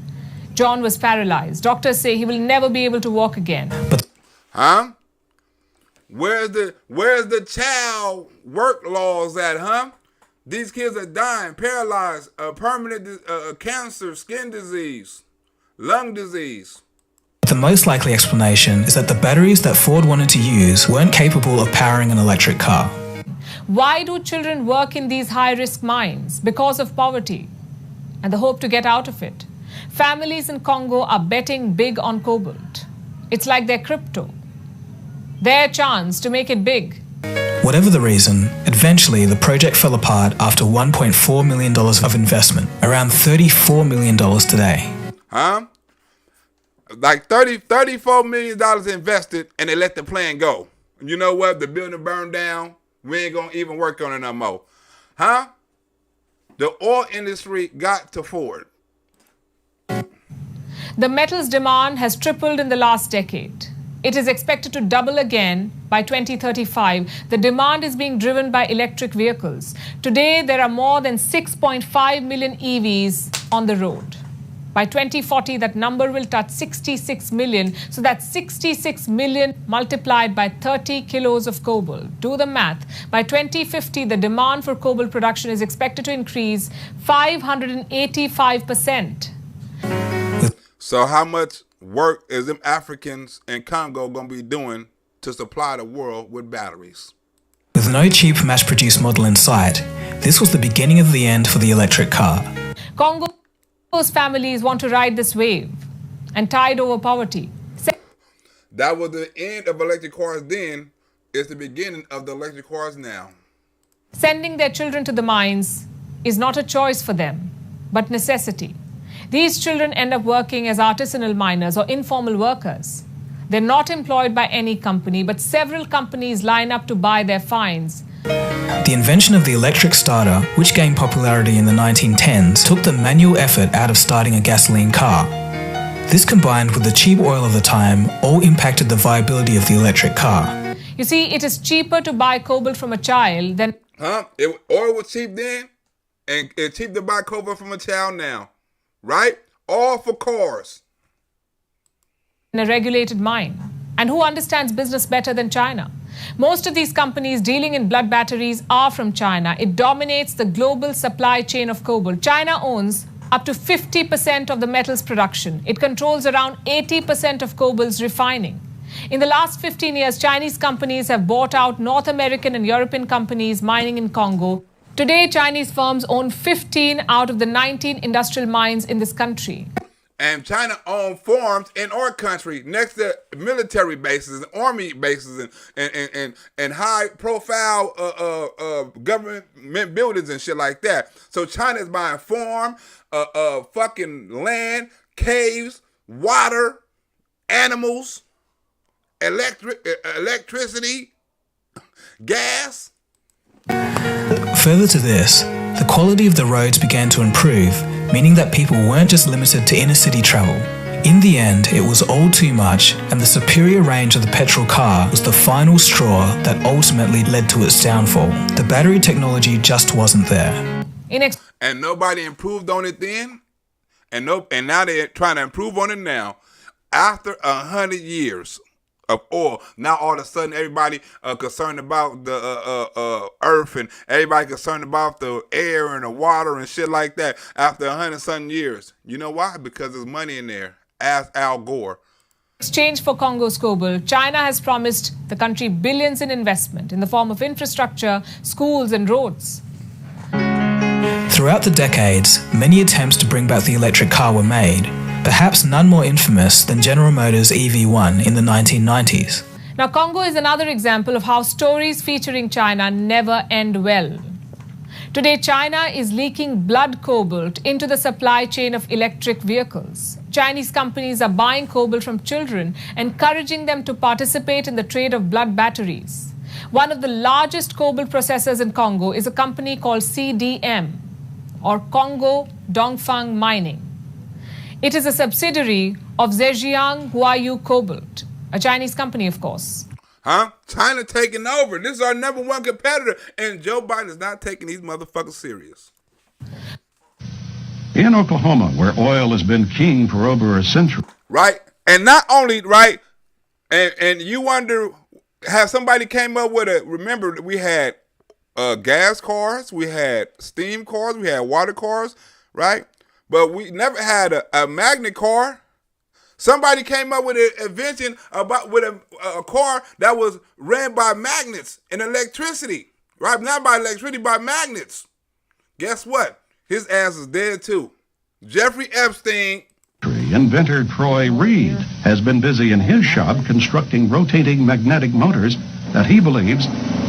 John was paralyzed. Doctors say he will never be able to walk again. Huh? Where's the child work laws at, huh? These kids are dying, paralyzed, permanent cancer, skin disease, lung disease. The most likely explanation is that the batteries that Ford wanted to use weren't capable of powering an electric car. Why do children work in these high-risk mines? Because of poverty and the hope to get out of it. Families in Congo are betting big on cobalt. It's like their crypto. Their chance to make it big. Whatever the reason, eventually the project fell apart after $1.4 million of investment, around $34 million today. Huh? Like $34 million invested, and they let the plan go. You know what? The building burned down. We ain't gonna even work on it no more. Huh? The oil industry got to Ford. The metals demand has tripled in the last decade. It is expected to double again by 2035. The demand is being driven by electric vehicles. Today, there are more than 6.5 million EVs on the road. By 2040, that number will touch 66 million. So that's 66 million multiplied by 30 kilos of cobalt. Do the math. By 2050, the demand for cobalt production is expected to increase 585%. So how much work is them Africans in Congo going to be doing to supply the world with batteries? With no cheap mass-produced model in sight, this was the beginning of the end for the electric car. Congo's families want to ride this wave and tide over poverty. That was the end of electric cars then. It's the beginning of the electric cars now. Sending their children to the mines is not a choice for them, but necessity. These children end up working as artisanal miners or informal workers. They're not employed by any company, but several companies line up to buy their finds. The invention of the electric starter, which gained popularity in the 1910s, took the manual effort out of starting a gasoline car. This, combined with the cheap oil of the time, all impacted the viability of the electric car. You see, it is cheaper to buy cobalt from a child than... Oil was cheap then, and it's cheap to buy cobalt from a child now. Right? All for cars. ...in a regulated mine. And who understands business better than China? Most of these companies dealing in blood batteries are from China. It dominates the global supply chain of cobalt. China owns up to 50% of the metals production. It controls around 80% of cobalt's refining. In the last 15 years, Chinese companies have bought out North American and European companies mining in Congo. Today, Chinese firms own 15 out of the 19 industrial mines in this country. And China owns farms in our country next to military bases and army bases and high-profile government buildings and shit like that. So China's buying farm, fucking land, caves, water, animals, electricity, gas. Further to this, the quality of the roads began to improve, meaning that people weren't just limited to inner-city travel. In the end, it was all too much, and the superior range of the petrol car was the final straw that ultimately led to its downfall. The battery technology just wasn't there. And nobody improved on it then, and now they're trying to improve on it now. After 100 years of oil, now all of a sudden everybody concerned about the earth, and everybody concerned about the air and the water and shit like that after 100-something years. You know why? Because there's money in there. Ask Al Gore. Exchange for Congo's cobalt, China has promised the country billions in investment in the form of infrastructure, schools and roads. Throughout the decades, many attempts to bring back the electric car were made, perhaps none more infamous than General Motors' EV1 in the 1990s. Now, Congo is another example of how stories featuring China never end well. Today, China is leaking blood cobalt into the supply chain of electric vehicles. Chinese companies are buying cobalt from children, encouraging them to participate in the trade of blood batteries. One of the largest cobalt processors in Congo is a company called CDM, or Congo Dongfang Mining. It is a subsidiary of Zhejiang Huayu Cobalt, a Chinese company, of course. China taking over. This is our number one competitor, and Joe Biden is not taking these motherfuckers serious. In Oklahoma, where oil has been king for over a century. Right? And not only, right, and you wonder, have somebody came up with remember we had gas cars, we had steam cars, we had water cars, right? But we never had a magnet car. Somebody came up with an invention with a car that was ran by magnets and electricity, right? Not by electricity, by magnets. Guess what? His ass is dead too. Jeffrey Epstein. Inventor Troy Reed has been busy in his shop constructing rotating magnetic motors that he believes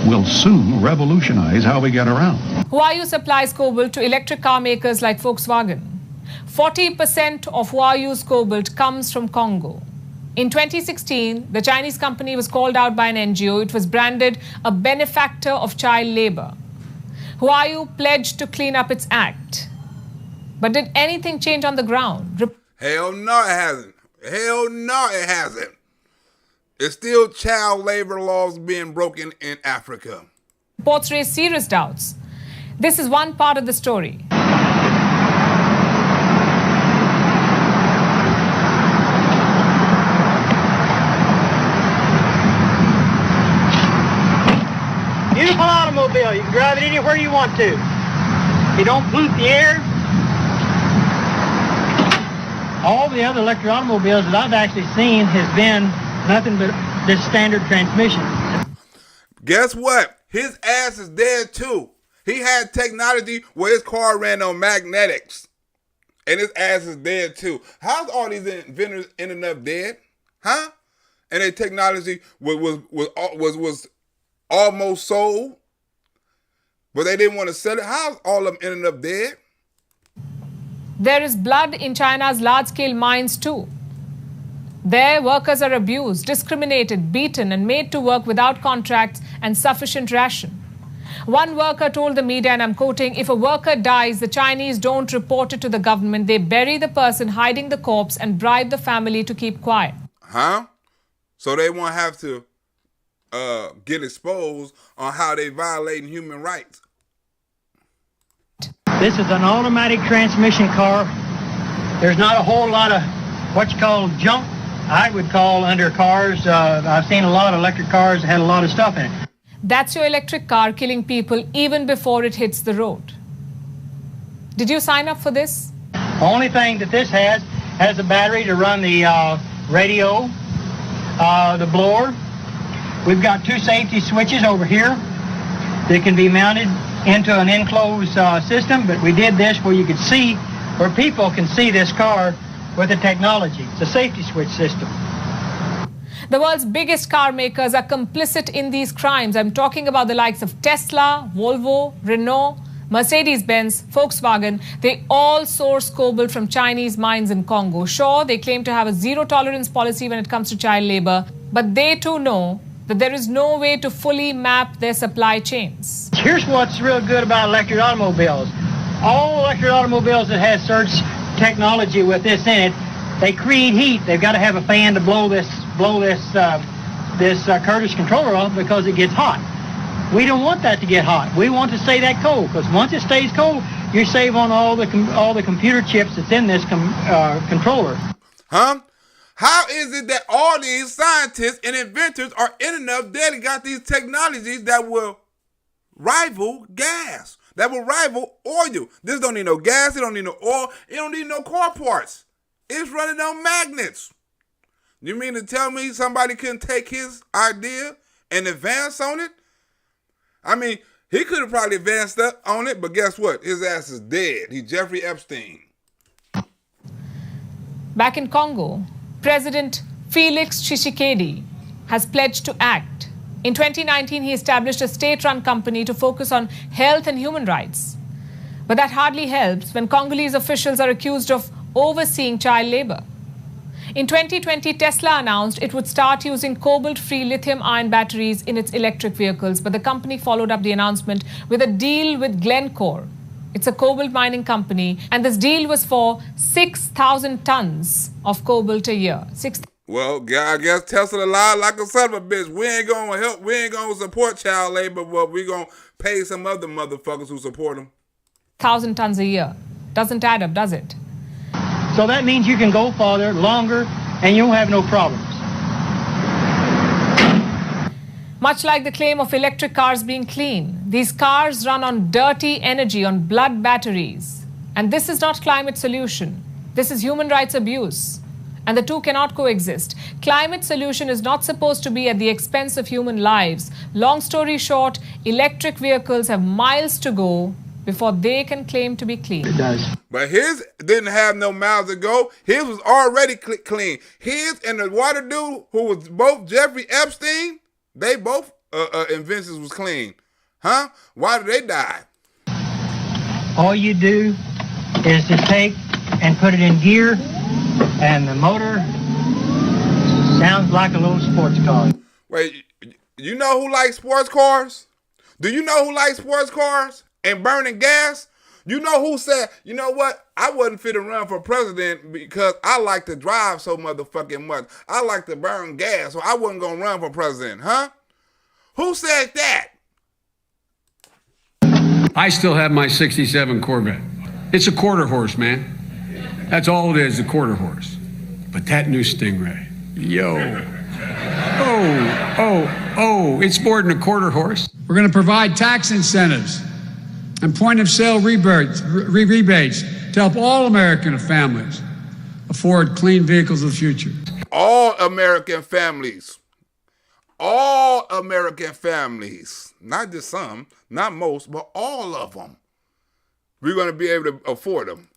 will soon revolutionize how we get around. Huayu supplies cobalt to electric car makers like Volkswagen. 40% of Huayu's cobalt comes from Congo. In 2016, the Chinese company was called out by an NGO. It was branded a benefactor of child labor. Huayu pledged to clean up its act. But did anything change on the ground? Hell no, it hasn't. Hell no, it hasn't. It's still child labor laws being broken in Africa. Reports raise serious doubts. This is one part of the story. Beautiful automobile. You can drive it anywhere you want to. You don't pollute the air. All the other electric automobiles that I've actually seen has been nothing but this standard transmission. Guess what? His ass is dead too. He had technology where his car ran on magnetics. And his ass is dead too. How's all these inventors ending up dead? Huh? And their technology was almost sold, but they didn't want to sell it. How's all of them ending up dead? There is blood in China's large-scale mines too. There, workers are abused, discriminated, beaten, and made to work without contracts and sufficient ration. One worker told the media, and I'm quoting, "If a worker dies, the Chinese don't report it to the government. They bury the person, hiding the corpse, and bribe the family to keep quiet." So they won't have to get exposed on how they violating human rights. This is an automatic transmission car. There's not a whole lot of what you call junk, I would call, under cars. I've seen a lot of electric cars that had a lot of stuff in it. That's your electric car killing people even before it hits the road. Did you sign up for this? The only thing that this has a battery to run the radio, the blower. We've got two safety switches over here that can be mounted into an enclosed system, but we did this where you could see, where people can see this car with the technology. It's a safety switch system. The world's biggest car makers are complicit in these crimes. I'm talking about the likes of Tesla, Volvo, Renault, Mercedes-Benz, Volkswagen. They all source cobalt from Chinese mines in Congo. Sure, they claim to have a zero-tolerance policy when it comes to child labor, but they too know that there is no way to fully map their supply chains. Here's what's real good about electric automobiles. All electric automobiles that have surge technology with this in it, they create heat. They've got to have a fan to blow this Curtis controller off because it gets hot. We don't want that to get hot. We want to stay that cold, because once it stays cold, you save on all the computer chips that's in this controller. How is it that all these scientists and inventors are ending up dead and got these technologies that will rival gas. That will rival oil. This don't need no gas. It don't need no oil. It don't need no car parts. It's running on magnets. You mean to tell me somebody couldn't take his idea and advance on it? I mean, he could have probably advanced up on it, but guess what? His ass is dead. He's Jeffrey Epstein. Back in Congo, President Felix Tshisekedi has pledged to act. In 2019, he established a state-run company to focus on health and human rights. But that hardly helps when Congolese officials are accused of overseeing child labor. In 2020, Tesla announced it would start using cobalt-free lithium-ion batteries in its electric vehicles, but the company followed up the announcement with a deal with Glencore. It's a cobalt mining company, and this deal was for 6,000 tons of cobalt a year. Well, I guess Tesla lied like a son of a bitch. We ain't gonna help. We ain't gonna support child labor, but we gonna pay some other motherfuckers who support them. 1,000 tons a year. Doesn't add up, does it? So that means you can go farther, longer, and you'll have no problems. Much like the claim of electric cars being clean, these cars run on dirty energy, on blood batteries. And this is not climate solution. This is human rights abuse. And the two cannot coexist. Climate solution is not supposed to be at the expense of human lives. Long story short, electric vehicles have miles to go before they can claim to be clean. It does. But his didn't have no miles to go. His was already clean. His and the water dude, who was both Jeffrey Epstein, they both inventions was clean. Huh? Why did they die? All you do is to take and put it in gear, and the motor sounds like a little sports car. Wait, you know who likes sports cars? Do you know who likes sports cars and burning gas? You know who said, you know what? I wasn't fit to run for president because I like to drive so motherfucking much. I like to burn gas, so I wasn't going to run for president, huh? Who said that? I still have my 67 Corvette. It's a quarter horse, man. That's all it is, a quarter horse. But that new Stingray, yo. It's more than a quarter horse. We're going to provide tax incentives and point-of-sale rebates to help all American families afford clean vehicles of the future. All American families. All American families. Not just some, not most, but all of them. We're going to be able to afford them.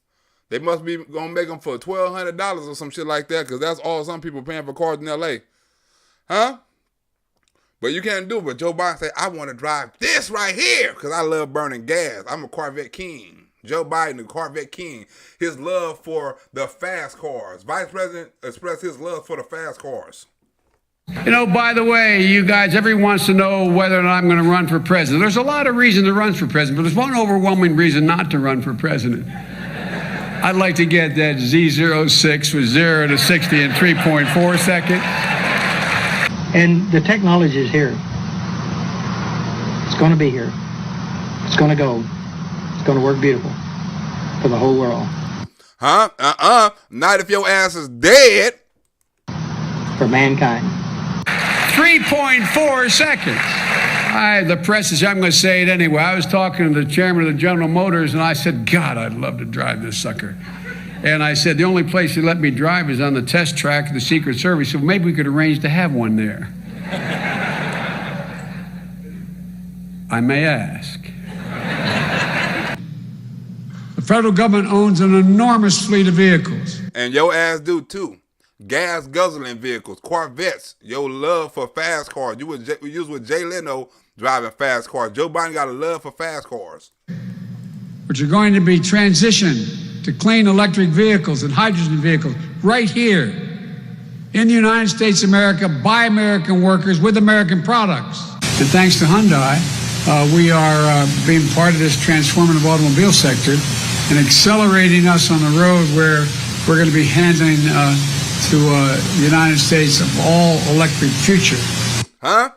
They must be going to make them for $1,200 or some shit like that, because that's all some people paying for cars in L.A. Huh? But you can't do it. But Joe Biden said, I want to drive this right here because I love burning gas. I'm a Corvette king. Joe Biden, the Corvette king. His love for the fast cars. Vice President expressed his love for the fast cars. You know, by the way, you guys, everyone wants to know whether or not I'm going to run for president. There's a lot of reasons to run for president, but there's one overwhelming reason not to run for president. I'd like to get that Z06 with 0 to 60 in 3.4 seconds. And the technology is here. It's going to be here. It's going to go. It's going to work beautiful for the whole world. Huh? Not if your ass is dead. For mankind. 3.4 seconds. The press is, I'm going to say it anyway. I was talking to the chairman of the General Motors, and I said, God, I'd love to drive this sucker. And I said, the only place he let me drive is on the test track of the Secret Service, so maybe we could arrange to have one there. I may ask. The federal government owns an enormous fleet of vehicles. And your ass do too. Gas guzzling vehicles, Corvettes, your love for fast cars. You was with Jay Leno driving fast cars. Joe Biden got a love for fast cars. Which are going to be transitioned to clean electric vehicles and hydrogen vehicles right here in the United States of America by American workers with American products. And thanks to Hyundai, we are being part of this transformative automobile sector and accelerating us on the road where we're going to be handing to the United States of all electric future. Huh?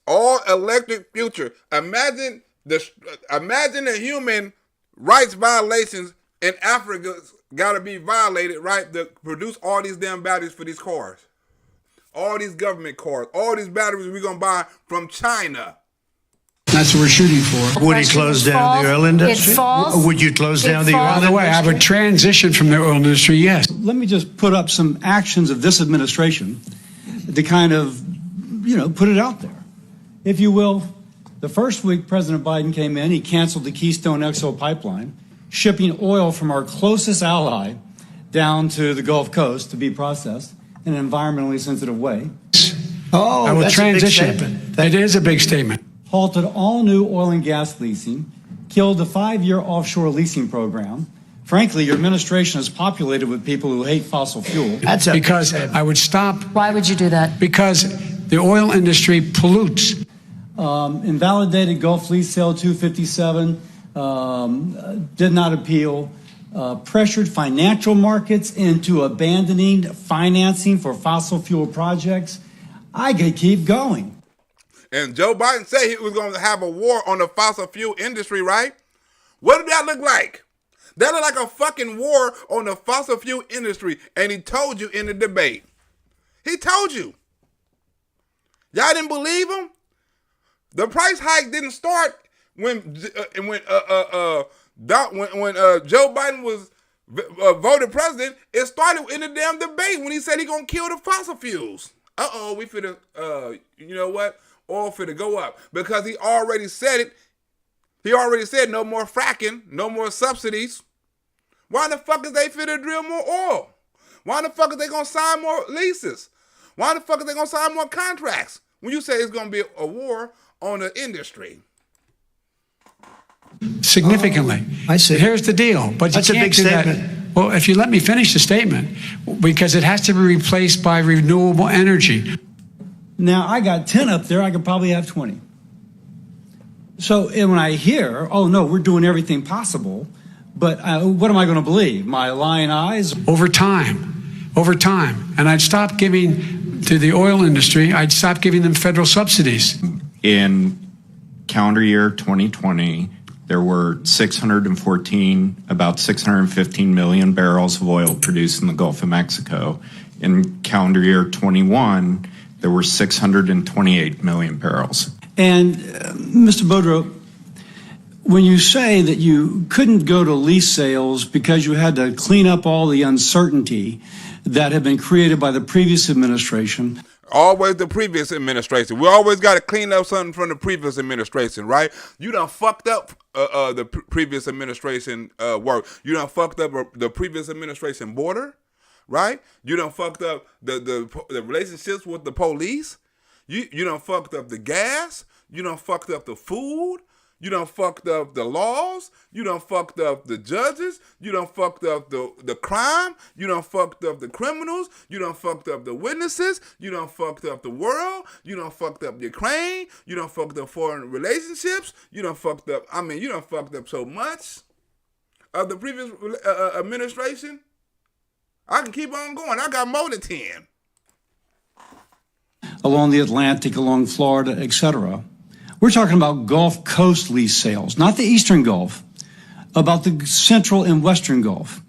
All electric future. Imagine the human rights violations in Africa got to be violated, right, to produce all these damn batteries for these cars. All these government cars. All these batteries we're going to buy from China. That's what we're shooting for. Would he close down the oil industry? It falls. Would you close down the oil By industry? the way, I would transition from the oil industry, yes. Let me just put up some actions of this administration to kind of, put it out there. If you will, the first week President Biden came in, he canceled the Keystone XL pipeline, shipping oil from our closest ally down to the Gulf Coast to be processed in an environmentally sensitive way. Oh, I would that's transition. a big statement. It is a big statement. Halted all new oil and gas leasing, killed the 5-year offshore leasing program. Frankly, your administration is populated with people who hate fossil fuel. That's because I would stop. Why would you do that? Because the oil industry pollutes. Invalidated Gulf Lease Sale 257, did not appeal, pressured financial markets into abandoning financing for fossil fuel projects. I could keep going. And Joe Biden said he was going to have a war on the fossil fuel industry, right? What did that look like? That looked like a fucking war on the fossil fuel industry, and he told you in the debate. He told you. Y'all didn't believe him? The price hike didn't start when Joe Biden was voted president. It started in the damn debate when he said he gonna kill the fossil fuels. We finna, you know what? Oil finna go up because he already said it. He already said no more fracking, no more subsidies. Why the fuck is they finna drill more oil? Why the fuck is they gonna sign more leases? Why the fuck is they gonna sign more contracts? When you say it's gonna be a war on the industry. Significantly. I see. Here's the deal. But That's you a can't big do statement. that. Well, if you let me finish the statement, because it has to be replaced by renewable energy. Now, I got 10 up there. I could probably have 20. So and when I hear, oh, no, we're doing everything possible, but what am I going to believe? My lying eyes? Over time. And I'd stop giving to the oil industry, I'd stop giving them federal subsidies. In calendar year 2020, there were about 615 million barrels of oil produced in the Gulf of Mexico. In calendar year 21, there were 628 million barrels. And Mr. Boudreaux, when you say that you couldn't go to lease sales because you had to clean up all the uncertainty that had been created by the previous administration. Always the previous administration. We always got to clean up something from the previous administration, right? You done fucked up the previous administration work. You done fucked up the previous administration border, right? You done fucked up the relationships with the police. You done fucked up the gas. You done fucked up the food. You done fucked up the laws. You done fucked up the judges. You done fucked up the crime. You done fucked up the criminals. You done fucked up the witnesses. You done fucked up the world. You done fucked up Ukraine. You done fucked up foreign relationships. You done fucked up, you done fucked up so much of the previous administration. I can keep on going. I got more than 10. Along the Atlantic, along Florida, etc. We're talking about Gulf Coast lease sales, not the Eastern Gulf, about the Central and Western Gulf.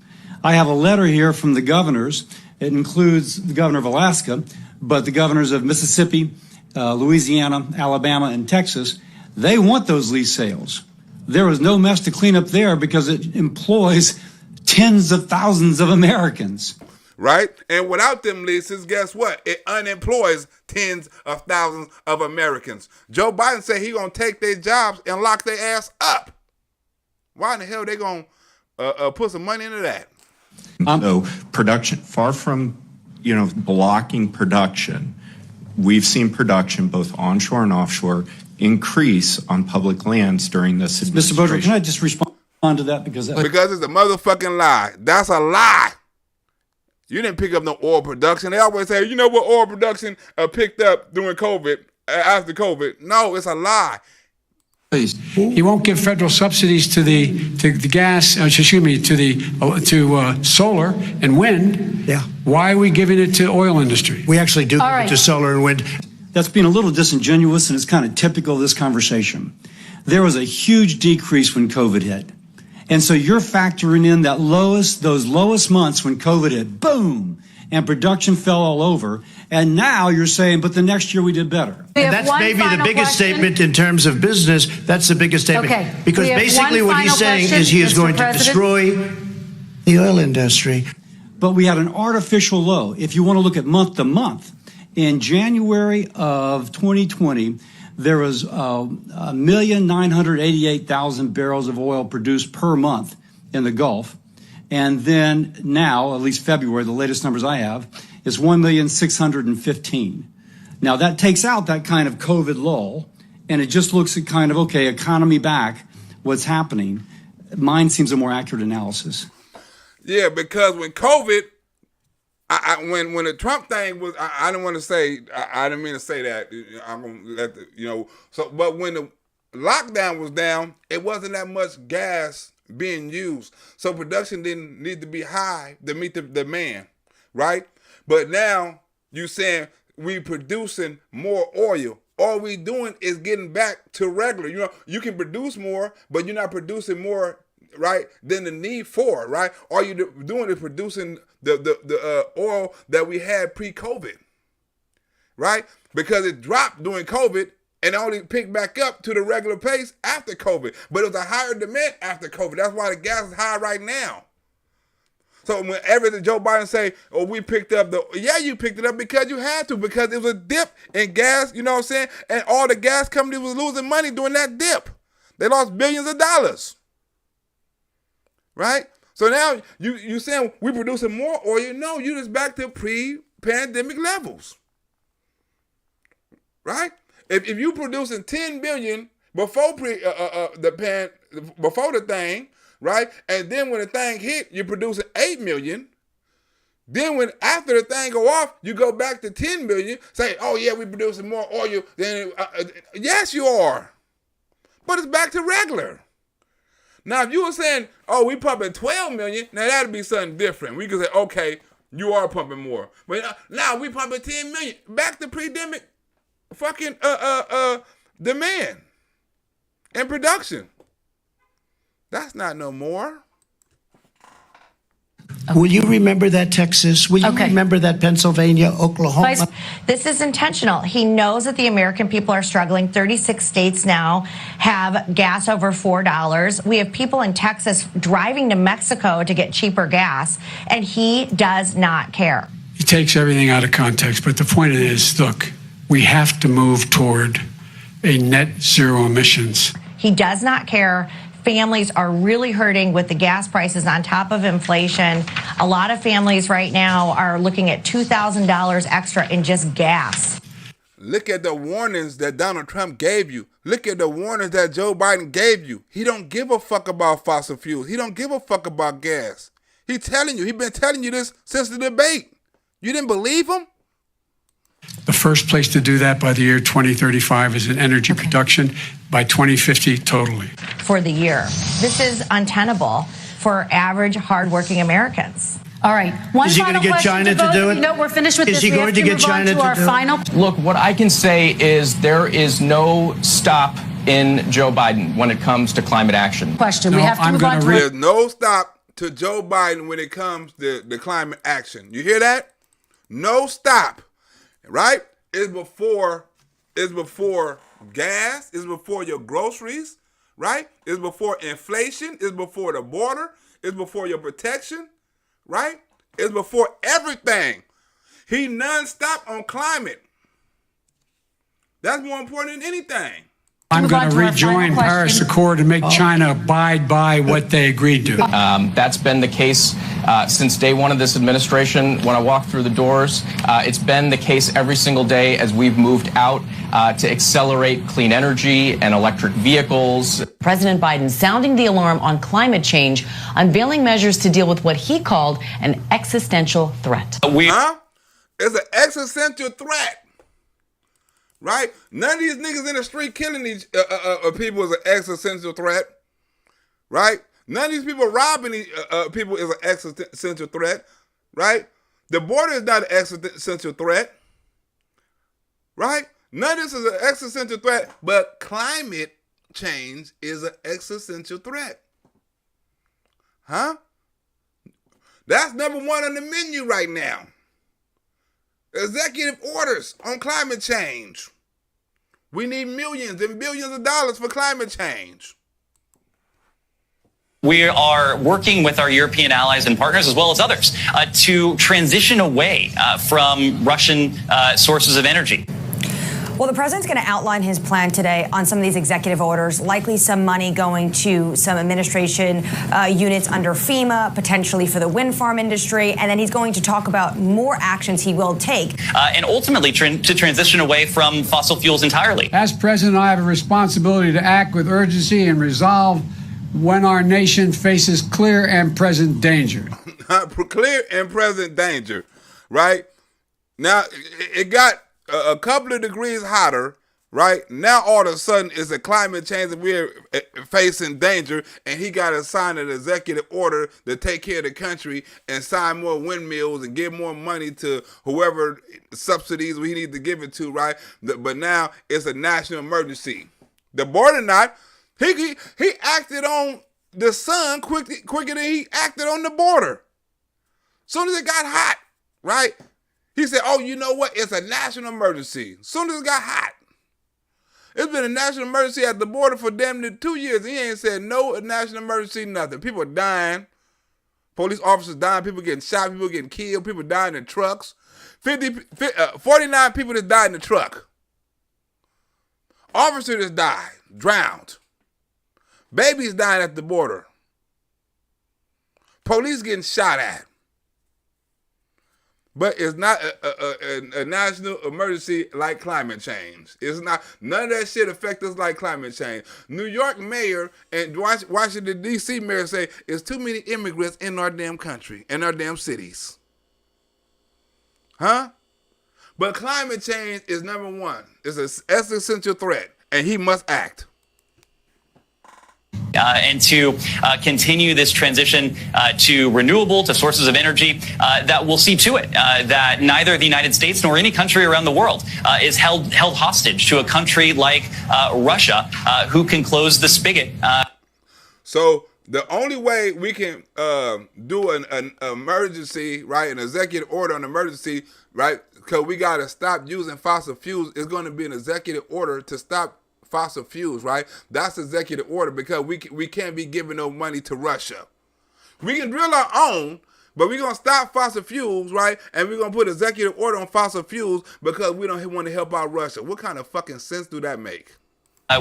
I have a letter here from the governors. It includes the governor of Alaska, but the governors of Mississippi, Louisiana, Alabama, and Texas. They want those lease sales. There is no mess to clean up there because it employs tens of thousands of Americans. Right? And without them leases, guess what? It unemploys tens of thousands of Americans. Joe Biden said he gonna take their jobs and lock their ass up. Why in the hell they gonna put some money into that? So production, far from blocking production, we've seen production both onshore and offshore increase on public lands during this administration. Mr. Boudreaux, can I just respond to that? Because it's a motherfucking lie. That's a lie. You didn't pick up no oil production. They always say, you know what, oil production picked up during COVID, after COVID. No, it's a lie. He won't give federal subsidies to the gas. To solar and wind. Yeah. Why are we giving it to oil industry? We actually do give it to solar and wind. That's being a little disingenuous, and it's kind of typical of this conversation. There was a huge decrease when COVID hit. And so you're factoring in those lowest months when COVID hit, boom, and production fell all over. And now you're saying, but the next year we did better. And that's maybe the biggest statement in terms of business. That's the biggest statement. Okay. Because basically what he's saying is he is going to destroy the oil industry. But we had an artificial low. If you want to look at month to month, in January of 2020, there was 1,988,000 barrels of oil produced per month in the Gulf. And then now, at least February, the latest numbers I have, is 1,615,000. Now that takes out that kind of COVID lull, and it just looks at kind of, okay, economy back, what's happening. Mine seems a more accurate analysis. Yeah, because when COVID, when the Trump thing was, I didn't want to say, I didn't mean to say that. I'm gonna let but when the lockdown was down, it wasn't that much gas being used, so production didn't need to be high to meet the demand, right? But now you saying we producing more oil. All we doing is getting back to regular. You can produce more, but you're not producing more, right, than the need for, right? All you're doing is producing the oil that we had pre-COVID, right? Because it dropped during COVID and only picked back up to the regular pace after COVID. But it was a higher demand after COVID. That's why the gas is high right now. So whenever Joe Biden say, oh, we picked up you picked it up because you had to, because it was a dip in gas, you know what I'm saying? And all the gas companies was losing money during that dip. They lost billions of dollars. Right? So now you saying we producing more oil? No, you just back to pre-pandemic levels. Right? If you producing 10 billion before before the thing, right? And then when the thing hit, you're producing 8 million. Then after the thing go off, you go back to 10 billion. Say, oh yeah, we producing more oil than yes, you are. But it's back to regular. Now, if you were saying, oh, we pumping 12 million, now that'd be something different. We could say, okay, you are pumping more. But now we pumping 10 million. Back to pre-pandemic fucking demand and production. That's not no more. Will you remember that, Texas? Will you remember that, Pennsylvania, Oklahoma? This is intentional. He knows that the American people are struggling. 36 states now have gas over $4. We have people in Texas driving to Mexico to get cheaper gas, and he does not care. He takes everything out of context, but the point is, look, we have to move toward a net zero emissions. He does not care. Families are really hurting with the gas prices on top of inflation. A lot of families right now are looking at $2,000 extra in just gas. Look at the warnings that Donald Trump gave you. Look at the warnings that Joe Biden gave you. He don't give a fuck about fossil fuels. He don't give a fuck about gas. He's been telling you this since the debate. You didn't believe him? The first place to do that by the year 2035 is in energy production, by 2050 totally. For the year. This is untenable for average, hardworking Americans. All right. Is he going to get China to do it? No, we're finished with this. Is he going to get China to do it? Look, what I can say is there is no stop in Joe Biden when it comes to climate action. Question. We have to move on to There's no stop to Joe Biden when it comes to the climate action. You hear that? No stop. Right? It's before gas, it's before your groceries, right? It's before inflation, it's before the border, it's before your protection, right? It's before everything. He non-stop on climate. That's more important than anything. I'm going to rejoin Paris Accord and make China abide by what they agreed to. That's been the case since day one of this administration. When I walk through the doors, it's been the case every single day as we've moved out to accelerate clean energy and electric vehicles. President Biden sounding the alarm on climate change, unveiling measures to deal with what he called an existential threat. It's an existential threat. Right? None of these niggas in the street killing these people is an existential threat. Right? None of these people robbing these people is an existential threat. Right? The border is not an existential threat. Right? None of this is an existential threat, but climate change is an existential threat. Huh? That's number one on the menu right now. Executive orders on climate change. We need millions and billions of dollars for climate change. We are working with our European allies and partners, as well as others, to transition away from Russian sources of energy. Well, the president's going to outline his plan today on some of these executive orders, likely some money going to some administration units under FEMA, potentially for the wind farm industry, and then he's going to talk about more actions he will take. And ultimately to transition away from fossil fuels entirely. As president, I have a responsibility to act with urgency and resolve when our nation faces clear and present danger. Clear and present danger, right? Now, it got a couple of degrees hotter, right? Now all of a sudden it's a climate change and we're facing danger, and he got to sign an executive order to take care of the country and sign more windmills and give more money to whoever subsidies we need to give it to, right? But now it's a national emergency. The border not. He acted on the sun quicker than he acted on the border. Soon as it got hot, right? He said, oh, you know what? It's a national emergency. Soon as it got hot. It's been a national emergency at the border for damn near 2 years. He ain't said no national emergency, nothing. People are dying. Police officers dying. People getting shot. People getting killed. People dying in trucks. 49 people just died in the truck. Officer just died. Drowned. Babies dying at the border. Police getting shot at. But it's not a national emergency like climate change. It's not. None of that shit affects us like climate change. New York mayor and Washington, D.C. mayor say it's too many immigrants in our damn country, in our damn cities. Huh? But climate change is number one. It's an existential threat, and he must act. And to continue this transition to renewable, to sources of energy that will see to it that neither the United States nor any country around the world is held hostage to a country like Russia who can close the spigot. So the only way we can do an emergency, right, an executive order on emergency, right, because we got to stop using fossil fuels, is going to be an executive order to stop fossil fuels, right? That's executive order because we can't be giving no money to Russia. We can drill our own, but we're going to stop fossil fuels, right? And we're going to put executive order on fossil fuels because we don't want to help out Russia. What kind of fucking sense do that make?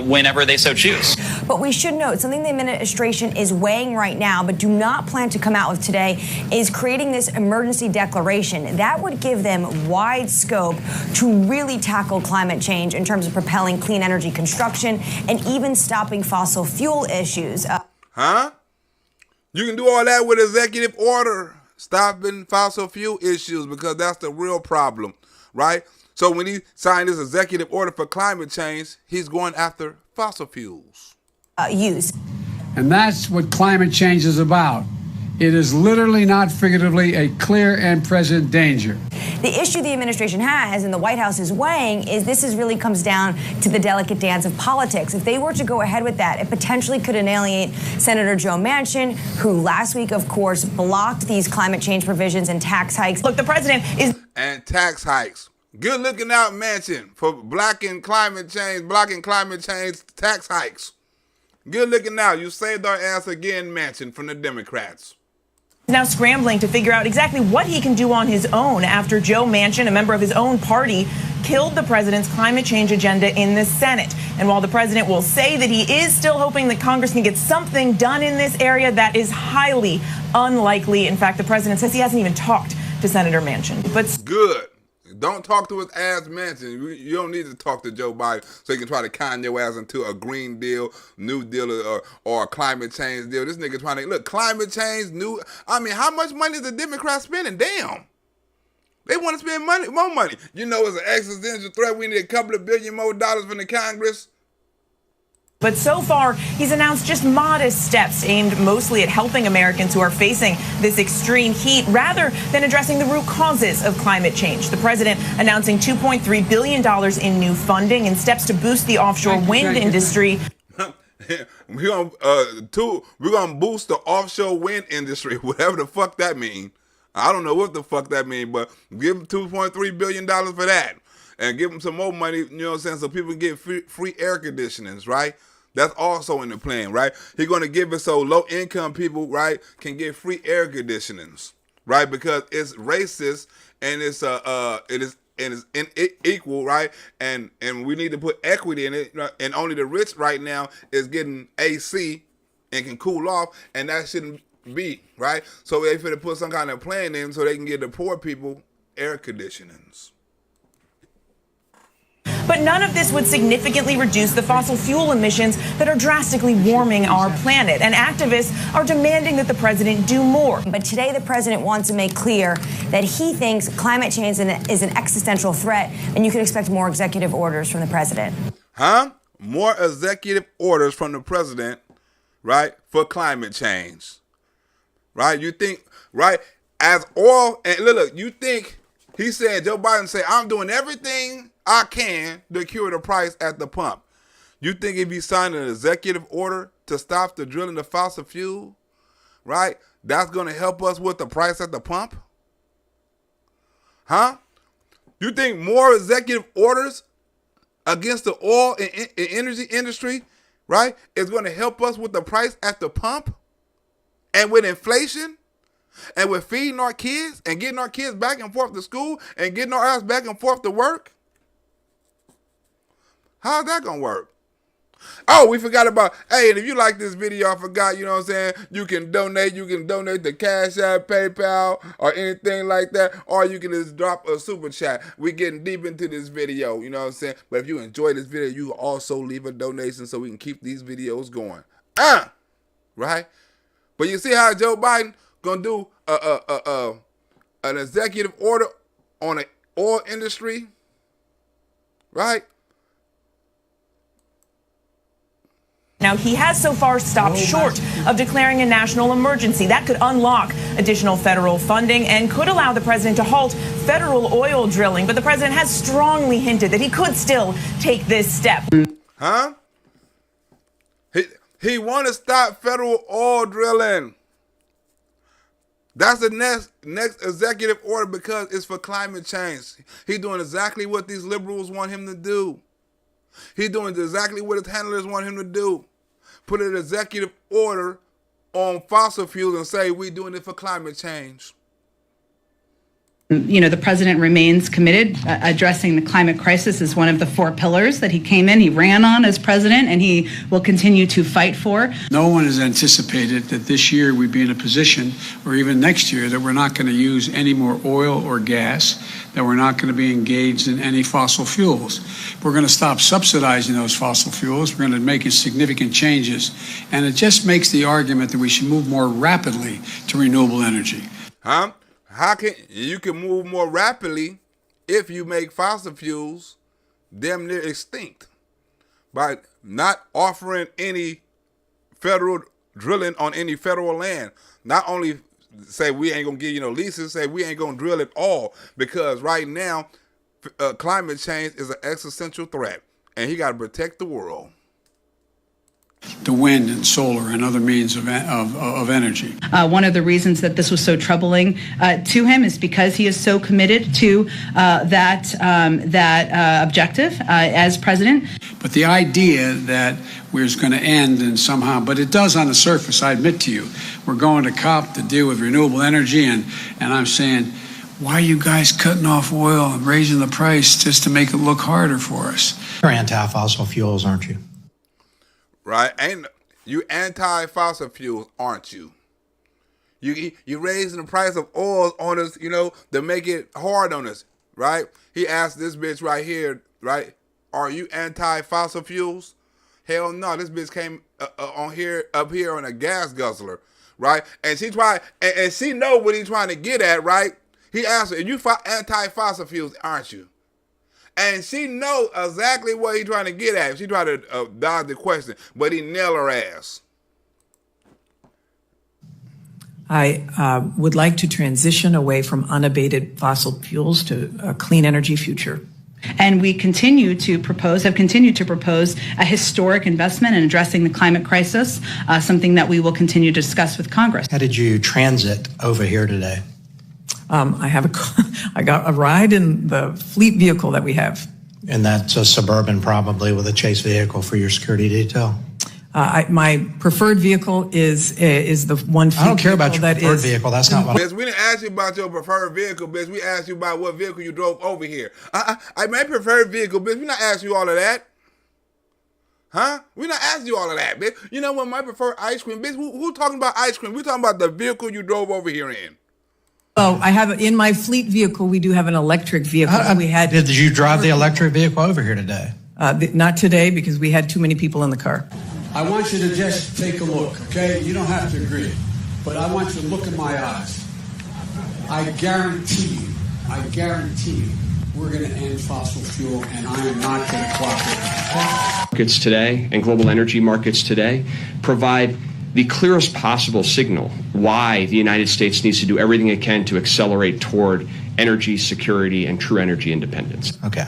Whenever they so choose. But we should note something the administration is weighing right now, but do not plan to come out with today, is creating this emergency declaration. That would give them wide scope to really tackle climate change in terms of propelling clean energy construction and even stopping fossil fuel issues. Huh? You can do all that with executive order, stopping fossil fuel issues, because that's the real problem, right? So when he signed this executive order for climate change, he's going after fossil fuels. Use. And that's what climate change is about. It is literally, not figuratively, a clear and present danger. The issue the administration has and the White House is weighing is this really comes down to the delicate dance of politics. If they were to go ahead with that, it potentially could alienate Senator Joe Manchin, who last week, of course, blocked these climate change provisions and tax hikes. Look, the president is... And tax hikes. Good looking out, Manchin, for blocking climate change tax hikes. Good looking out. You saved our ass again, Manchin, from the Democrats. Now scrambling to figure out exactly what he can do on his own after Joe Manchin, a member of his own party, killed the president's climate change agenda in the Senate. And while the president will say that he is still hoping that Congress can get something done in this area, that is highly unlikely. In fact, the president says he hasn't even talked to Senator Manchin. But good. Don't talk to his ass Manchin. You don't need to talk to Joe Biden so he can try to con your ass into a Green Deal, New Deal, or a climate change deal. This nigga trying to, look, climate change, how much money is the Democrats spending? Damn. They want to spend more money. You know, it's an existential threat. We need a couple of billion more dollars from the Congress. But so far, he's announced just modest steps aimed mostly at helping Americans who are facing this extreme heat rather than addressing the root causes of climate change. The president announcing $2.3 billion in new funding and steps to boost the offshore wind industry. We're gonna boost the offshore wind industry, whatever the fuck that means. I don't know what the fuck that means, but give them $2.3 billion for that. And give them some more money, you know what I'm saying, so people can get free air conditionings, right? That's also in the plan, right? He's going to give it so low-income people, right, can get free air conditionings, right? Because it's racist and it's unequal, right? And we need to put equity in it. And only the rich right now is getting AC and can cool off, and that shouldn't be, right? So they finna put some kind of plan in so they can get the poor people air conditionings. But none of this would significantly reduce the fossil fuel emissions that are drastically warming our planet. And activists are demanding that the president do more. But today the president wants to make clear that he thinks climate change is an existential threat, and you can expect more executive orders from the president. Huh? More executive orders from the president, right, for climate change. Right? You think, right, as oil, and look, you think, he said, Joe Biden said, I'm doing everything I can to cure the price at the pump. You think if you sign an executive order to stop the drilling of fossil fuel, right, that's going to help us with the price at the pump? Huh? You think more executive orders against the oil and energy industry, right, is going to help us with the price at the pump? And with inflation? And with feeding our kids and getting our kids back and forth to school and getting our ass back and forth to work? How's that going to work? Oh, we forgot about, hey, and if you like this video, I forgot, you know what I'm saying, you can donate. You can donate to Cash App, PayPal, or anything like that, or you can just drop a super chat. We're getting deep into this video, you know what I'm saying? But if you enjoy this video, you can also leave a donation so we can keep these videos going. Right? But you see how Joe Biden gonna do an executive order on the oil industry, right? Now, he has so far stopped short of declaring a national emergency. That could unlock additional federal funding and could allow the president to halt federal oil drilling. But the president has strongly hinted that he could still take this step. Huh? He want to stop federal oil drilling. That's the next executive order because it's for climate change. He's doing exactly what these liberals want him to do. He's doing exactly what his handlers want him to do. Put an executive order on fossil fuels and say we're doing it for climate change. You know, the president remains committed. Addressing the climate crisis is one of the 4 pillars that he came in, he ran on as president, and he will continue to fight for. No one has anticipated that this year we'd be in a position, or even next year, that we're not going to use any more oil or gas, that we're not going to be engaged in any fossil fuels. We're going to stop subsidizing those fossil fuels. We're going to make significant changes. And it just makes the argument that we should move more rapidly to renewable energy. Huh? How can you move more rapidly if you make fossil fuels damn near extinct by not offering any federal drilling on any federal land? Not only say we ain't gonna give you no leases, say we ain't gonna drill at all because right now climate change is an existential threat and he got to protect the world. The wind and solar and other means of energy. One of the reasons that this was so troubling to him is because he is so committed to that objective as president. But the idea that we're going to end and somehow, but it does on the surface, I admit to you. We're going to COP to deal with renewable energy, and I'm saying, why are you guys cutting off oil and raising the price just to make it look harder for us? You're anti-fossil fuels, aren't you? Right? Ain't you anti-fossil fuels, aren't you? You raising the price of oil on us, you know, to make it hard on us, right? He asked this bitch right here, right? Are you anti-fossil fuels? Hell no, this bitch came up here on a gas guzzler, right? And she tried, and she know what he's trying to get at, right? He asked her, "You anti-fossil fuels, aren't you?" And she know exactly what he's trying to get at. She tried to dodge the question, but he nailed her ass. I would like to transition away from unabated fossil fuels to a clean energy future. And we have continued to propose a historic investment in addressing the climate crisis, something that we will continue to discuss with Congress. How did you transit over here today? I got a ride in the fleet vehicle that we have. And that's a Suburban, probably, with a chase vehicle for your security detail. My preferred vehicle is the one. I don't care about your preferred vehicle. That's not what. Bitch, we didn't ask you about your preferred vehicle, bitch. We asked you about what vehicle you drove over here. My preferred vehicle, bitch. We not asking you all of that. Huh? We not asking you all of that, bitch. You know what? My preferred ice cream, bitch. Who talking about ice cream? We talking about the vehicle you drove over here in. Oh, I have in my fleet vehicle. We do have an electric vehicle. Did you drive the electric vehicle over here today? Not today because we had too many people in the car. I want you to just take a look, okay? You don't have to agree, but I want you to look in my eyes. I guarantee you, we're going to end fossil fuel, and I am not going to cooperate. Markets today and global energy markets today provide the clearest possible signal why the United States needs to do everything it can to accelerate toward energy security and true energy independence. Okay.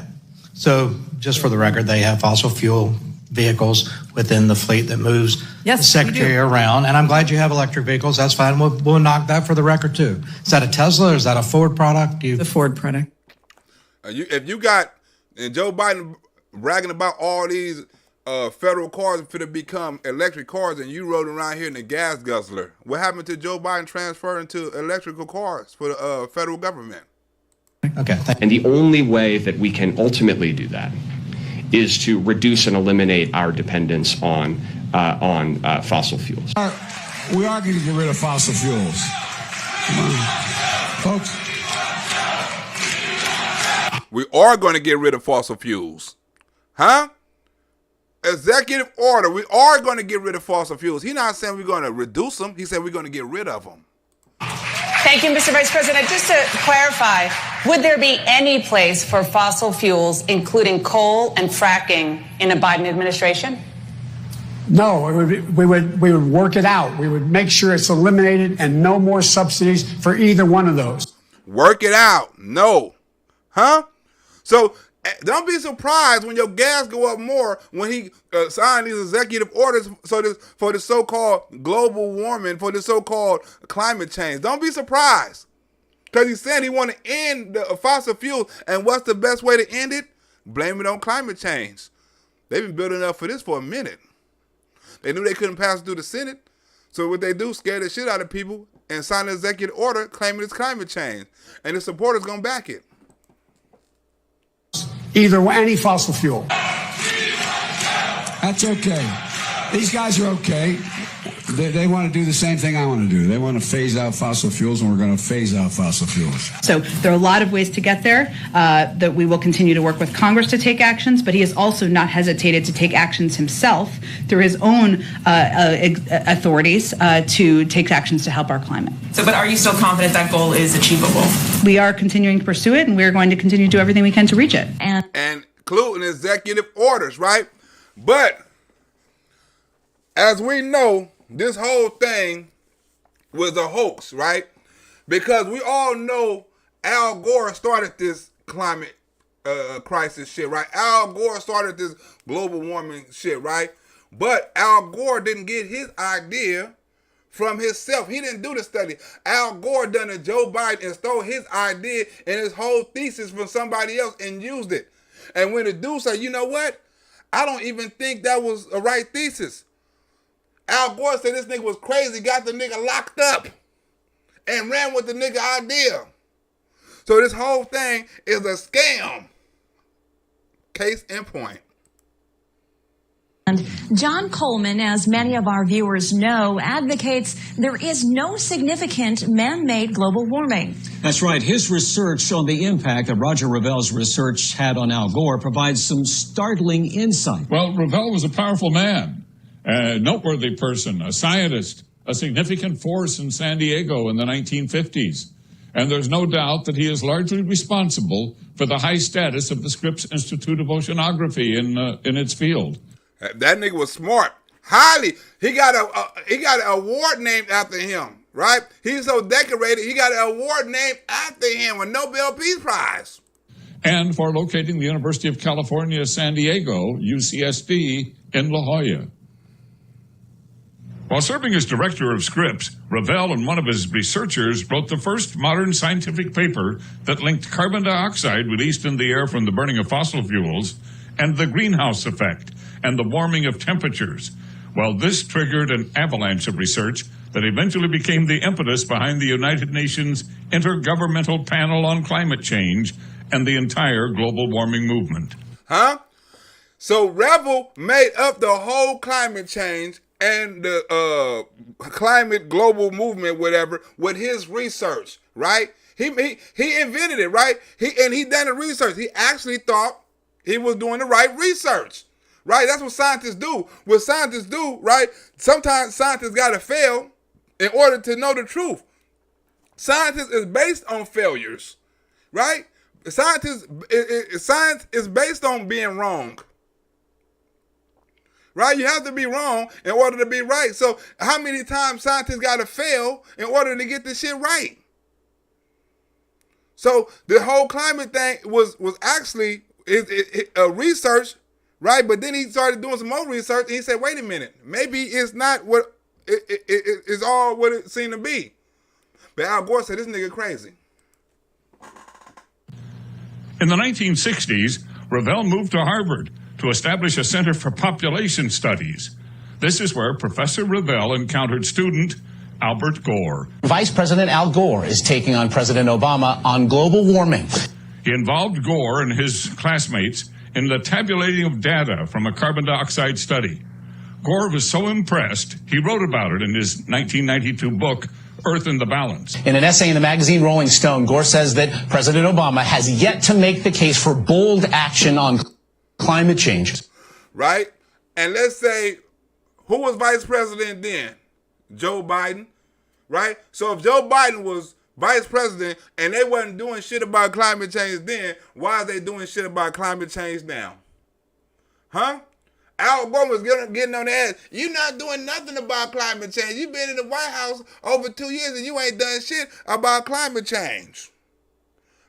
So just for the record, they have fossil fuel vehicles within the fleet that moves the secretary around. And I'm glad you have electric vehicles. That's fine. We'll knock that for the record, too. Is that a Tesla or is that a Ford product? The Ford product. If you got, and Joe Biden bragging about all these federal cars for to become electric cars, and you rode around here in a gas guzzler, what happened to Joe Biden transferring to electrical cars for the federal government? Okay. And the only way that we can ultimately do that is to reduce and eliminate our dependence on fossil fuels. We are going to get rid of fossil fuels. Folks. We are going to get rid of fossil fuels. Huh? Executive order. We are going to get rid of fossil fuels. He's not saying we're going to reduce them. He said we're going to get rid of them. Thank you, Mr. Vice President. Just to clarify, would there be any place for fossil fuels, including coal and fracking, in a Biden administration? No, we would work it out. We would make sure it's eliminated and no more subsidies for either one of those. Work it out. No. Huh? So don't be surprised when your gas go up more when he signed these executive orders for the so-called global warming, for the so-called climate change. Don't be surprised. Because he said he want to end the fossil fuel. And what's the best way to end it? Blame it on climate change. They've been building up for this for a minute. They knew they couldn't pass it through the Senate. So what they do, scare the shit out of people and sign an executive order claiming it's climate change. And the supporters going to back it. Either any fossil fuel. That's okay. These guys are okay. They want to do the same thing I want to do. They want to phase out fossil fuels, and we're going to phase out fossil fuels. So there are a lot of ways to get there that we will continue to work with Congress to take actions, but he has also not hesitated to take actions himself through his own authorities to take actions to help our climate. So, but are you still confident that goal is achievable? We are continuing to pursue it, and we are going to continue to do everything we can to reach it. And including executive orders, right? But as we know, this whole thing was a hoax, right? Because we all know Al Gore started this climate crisis shit, right? Al Gore started this global warming shit, right? But Al Gore didn't get his idea from himself. He didn't do the study. Al Gore done it. Joe Biden and stole his idea and his whole thesis from somebody else and used it. And when the dude said, you know what? I don't even think that was a right thesis. Al Gore said this nigga was crazy, got the nigga locked up, and ran with the nigga idea. So this whole thing is a scam. Case in point. And John Coleman, as many of our viewers know, advocates there is no significant man-made global warming. That's right. His research on the impact that Roger Revelle's research had on Al Gore provides some startling insight. Well, Revelle was a powerful man, a noteworthy person, a scientist, a significant force in San Diego in the 1950s. And there's no doubt that he is largely responsible for the high status of the Scripps Institute of Oceanography in its field. That nigga was smart. Highly. He got an award named after him, right? He's so decorated, he got an award named after him, a Nobel Peace Prize. And for locating the University of California, San Diego, UCSD, in La Jolla. While serving as director of Scripps, Revell and one of his researchers wrote the first modern scientific paper that linked carbon dioxide released in the air from the burning of fossil fuels and the greenhouse effect and the warming of temperatures. Well, this triggered an avalanche of research that eventually became the impetus behind the United Nations Intergovernmental Panel on Climate Change and the entire global warming movement. Huh? So Revell made up the whole climate change and the climate global movement, whatever, with his research, right? He invented it, right? He done the research. He actually thought he was doing the right research, right? That's what scientists do. What scientists do, right? Sometimes scientists got to fail in order to know the truth. Science is based on failures, right? Science is based on being wrong. Right? You have to be wrong in order to be right. So how many times scientists got to fail in order to get this shit right? So the whole climate thing was actually a research, right? But then he started doing some more research and he said, wait a minute, maybe it's not what it's all what it seemed to be. But Al Gore said, this nigga crazy. In the 1960s, Revell moved to Harvard to establish a Center for Population Studies. This is where Professor Revell encountered student Albert Gore. Vice President Al Gore is taking on President Obama on global warming. He involved Gore and his classmates in the tabulating of data from a carbon dioxide study. Gore was so impressed, he wrote about it in his 1992 book, Earth in the Balance. In an essay in the magazine Rolling Stone, Gore says that President Obama has yet to make the case for bold action on climate change. Right? And let's say, who was vice president then? Joe Biden, right? So if Joe Biden was vice president and they wasn't doing shit about climate change then, why are they doing shit about climate change now? Huh? Al Gore was getting on the ass. You not doing nothing about climate change. You've been in the White House over 2 years and you ain't done shit about climate change.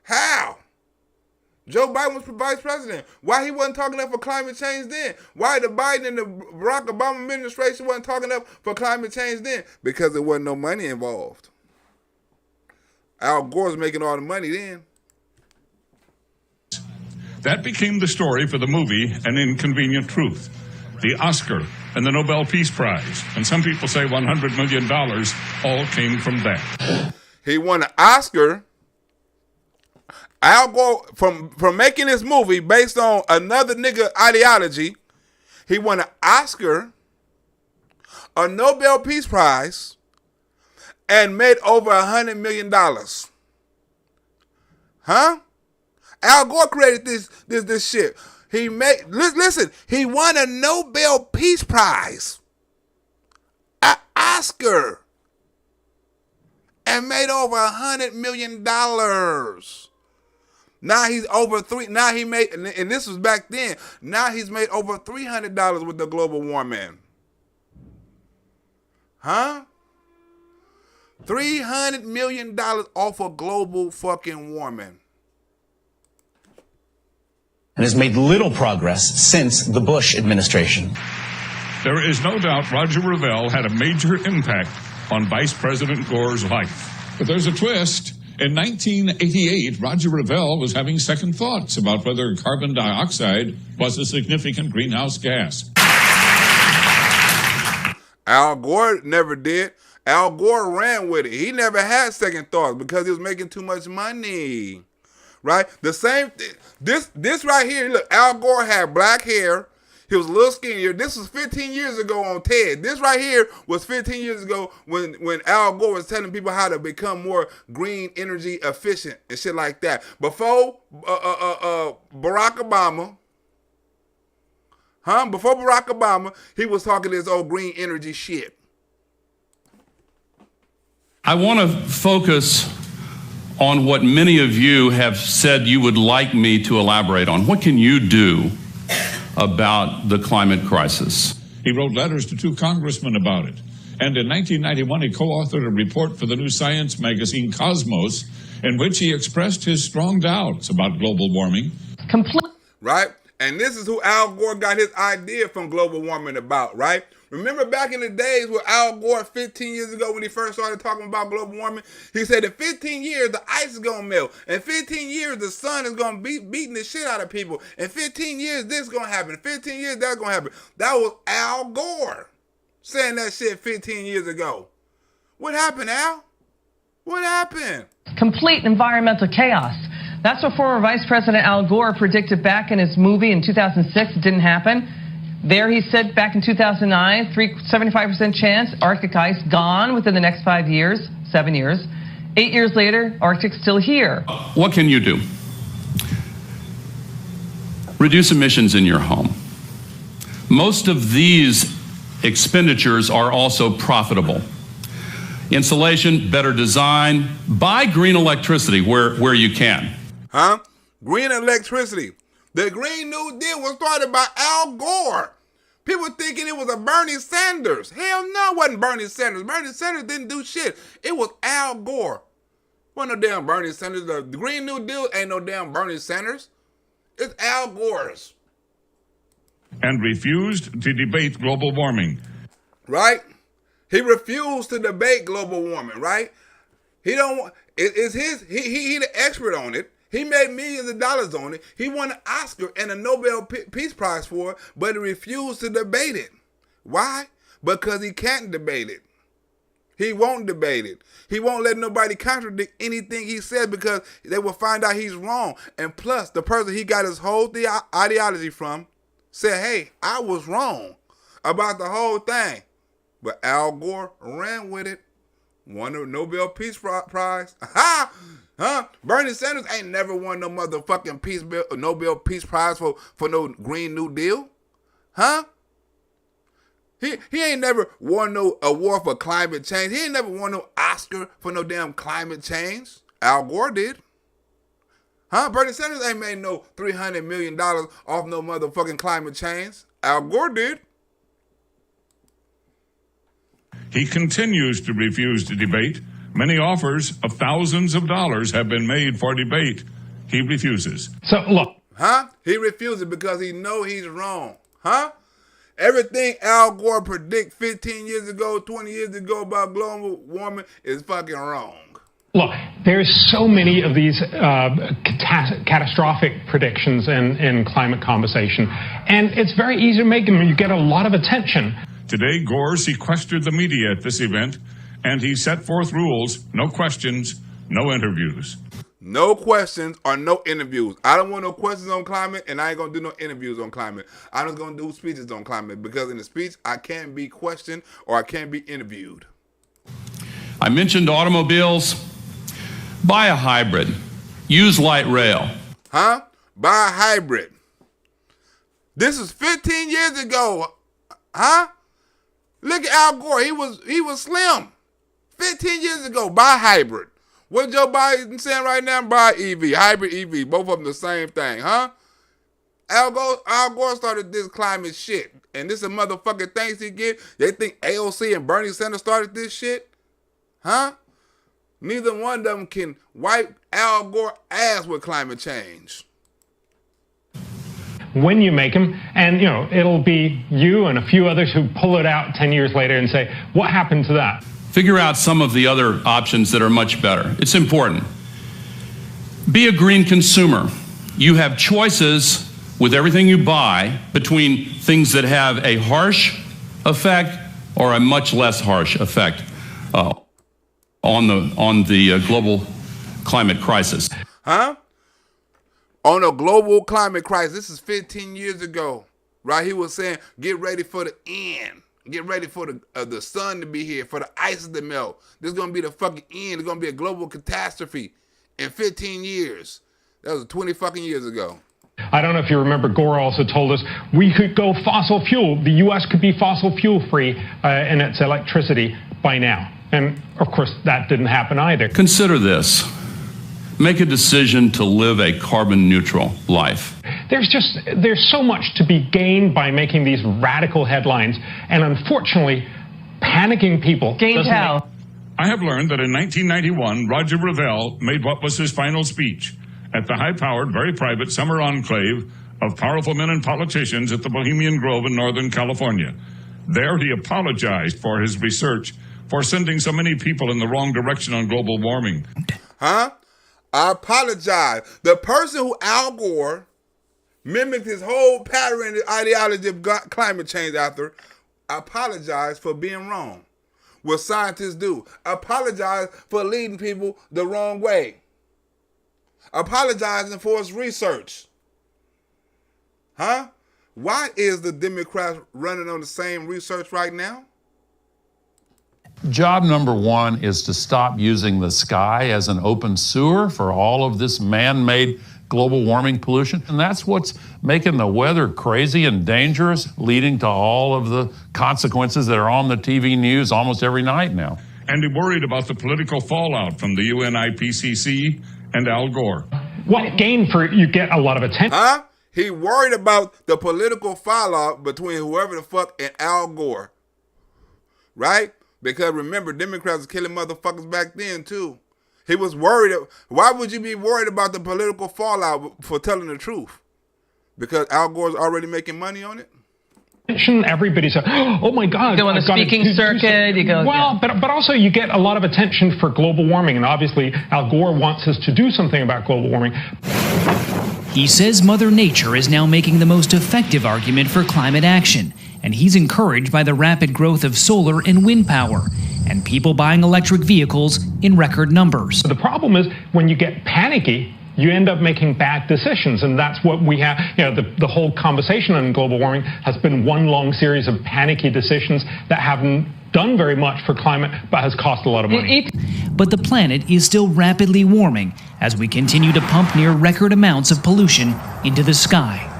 How? Joe Biden was vice president. Why he wasn't talking up for climate change then? Why the Biden and the Barack Obama administration wasn't talking up for climate change then? Because there wasn't no money involved. Al Gore's making all the money then. That became the story for the movie An Inconvenient Truth, the Oscar, and the Nobel Peace Prize. And some people say $100 million all came from that. He won an Oscar. Al Gore, from making this movie based on another nigga ideology, he won an Oscar, a Nobel Peace Prize, and made over $100 million. Huh? Al Gore created this shit. Listen, he won a Nobel Peace Prize, an Oscar, and made over $100 million. Now he's over now he made, and this was back then, now he's made over $300 with the global warming. Huh? $300 million off of global fucking warming. And has made little progress since the Bush administration. There is no doubt Roger Revell had a major impact on Vice President Gore's life. But there's a twist. In 1988, Roger Revell was having second thoughts about whether carbon dioxide was a significant greenhouse gas. Al Gore never did. Al Gore ran with it. He never had second thoughts because he was making too much money. Right? The same thing. This right here, look, Al Gore had black hair. He was a little skinnier. This was 15 years ago on TED. This right here was 15 years ago when Al Gore was telling people how to become more green energy efficient and shit like that. Before Barack Obama, before Barack Obama, he was talking this old green energy shit. I want to focus on what many of you have said you would like me to elaborate on. What can you do about the climate crisis? He wrote letters to 2 congressmen about it. And in 1991, he co-authored a report for the new science magazine Cosmos, in which he expressed his strong doubts about global warming. Right? And this is who Al Gore got his idea from global warming about, right? Remember back in the days with Al Gore 15 years ago when he first started talking about global warming? He said in 15 years the ice is going to melt. In 15 years the sun is going to be beating the shit out of people. In 15 years this is going to happen. In 15 years that's going to happen. That was Al Gore saying that shit 15 years ago. What happened, Al? What happened? Complete environmental chaos. That's what former Vice President Al Gore predicted back in his movie in 2006. It didn't happen. There he said back in 2009, 75% chance Arctic ice gone within the next 7 years. 8 years later, Arctic's still here. What can you do? Reduce emissions in your home. Most of these expenditures are also profitable. Insulation, better design, buy green electricity where you can. Huh? Green electricity. The Green New Deal was started by Al Gore. People thinking it was a Bernie Sanders. Hell no, it wasn't Bernie Sanders. Bernie Sanders didn't do shit. It was Al Gore. Wasn't no damn Bernie Sanders. The Green New Deal ain't no damn Bernie Sanders. It's Al Gore's. And refused to debate global warming. Right? He refused to debate global warming, right? He don't want, it's his, he the expert on it. He made millions of dollars on it. He won an Oscar and a Nobel Peace Prize for it, but he refused to debate it. Why? Because he can't debate it. He won't debate it. He won't let nobody contradict anything he says because they will find out he's wrong. And plus, the person he got his whole ideology from said, hey, I was wrong about the whole thing. But Al Gore ran with it. Won a Nobel Peace Prize. Ha! Huh? Bernie Sanders ain't never won no motherfucking Nobel Peace Prize for no Green New Deal. Huh? He ain't never won no award for climate change. He ain't never won no Oscar for no damn climate change. Al Gore did. Huh? Bernie Sanders ain't made no $300 million off no motherfucking climate change. Al Gore did. He continues to refuse to debate. Many offers of thousands of dollars have been made for debate. He refuses. So look. Huh? He refuses because he know he's wrong. Huh? Everything Al Gore predict 15 years ago, 20 years ago about global warming is fucking wrong. Look, there's so many of these catastrophic predictions in climate conversation, and it's very easy to make them. You get a lot of attention. Today, Gore sequestered the media at this event, and he set forth rules: no questions, no interviews. No questions or no interviews. I don't want no questions on climate, and I ain't going to do no interviews on climate. I'm just going to do speeches on climate, because in the speech, I can't be questioned or I can't be interviewed. I mentioned automobiles. Buy a hybrid. Use light rail. Huh? Buy a hybrid. This is 15 years ago. Huh? Look at Al Gore. He was slim. 15 years ago, buy hybrid. What Joe Biden saying right now? Buy EV, hybrid EV. Both of them the same thing, huh? Al Gore started this climate shit. And this is motherfucking things he get. They think AOC and Bernie Sanders started this shit? Huh? Neither one of them can wipe Al Gore ass with climate change. When you make them, and it'll be you and a few others who pull it out 10 years later and say, what happened to that? Figure out some of the other options that are much better. It's important. Be a green consumer. You have choices with everything you buy between things that have a harsh effect or a much less harsh effect on the global climate crisis. Huh? On a global climate crisis. This is 15 years ago, right? He was saying, get ready for the end. Get ready for the sun to be here, for the ice to melt. This is going to be the fucking end. It's going to be a global catastrophe in 15 years. That was 20 fucking years ago. I don't know if you remember, Gore also told us we could go fossil fuel. The U.S. could be fossil fuel free in its electricity by now. And, of course, that didn't happen either. Consider this. Make a decision to live a carbon neutral life. There's so much to be gained by making these radical headlines, and unfortunately, panicking people. I have learned that in 1991, Roger Revelle made what was his final speech at the high-powered, very private summer enclave of powerful men and politicians at the Bohemian Grove in Northern California. There he apologized for his research for sending so many people in the wrong direction on global warming. Huh? I apologize. The person who Al Gore mimicked his whole pattern and ideology of climate change after, apologize for being wrong. What scientists do. Apologize for leading people the wrong way. Apologizing for his research. Huh? Why is the Democrats running on the same research right now? Job number one is to stop using the sky as an open sewer for all of this man-made global warming pollution. And that's what's making the weather crazy and dangerous, leading to all of the consequences that are on the TV news almost every night now. And he worried about the political fallout from the UN IPCC and Al Gore. What gain for you get a lot of attention? Huh? He worried about the political fallout between whoever the fuck and Al Gore. Right? Because remember, Democrats were killing motherfuckers back then too. He was worried. Why would you be worried about the political fallout for telling the truth? Because Al Gore's already making money on it? Everybody said, oh my God. You go on the speaking circuit. You go, well, yeah. but also you get a lot of attention for global warming. And obviously Al Gore wants us to do something about global warming. He says Mother Nature is now making the most effective argument for climate action, and he's encouraged by the rapid growth of solar and wind power, and people buying electric vehicles in record numbers. The problem is when you get panicky, you end up making bad decisions, and that's what we have. You know, the whole conversation on global warming has been one long series of panicky decisions that haven't done very much for climate, but has cost a lot of money. But the planet is still rapidly warming as we continue to pump near record amounts of pollution into the sky,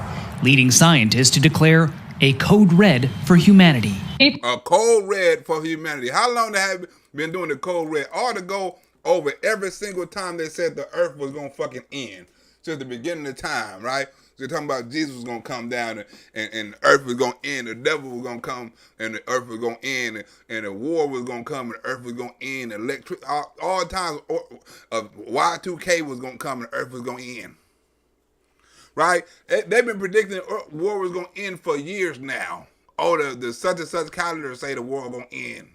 leading scientists to declare a code red for humanity. A code red for humanity. How long they have been doing the code red? Ought to go over every single time they said the earth was going to fucking end. Since the beginning of time, right? They're talking about Jesus was going to come down and the earth was going to end. The devil was going to come and the earth was going to end. And the war was going to come and the earth was going to end. All times Y2K was going to come and the earth was going to end. Right? They've been predicting the war was going to end for years now. Oh, the such and such calendar say the war was going to end.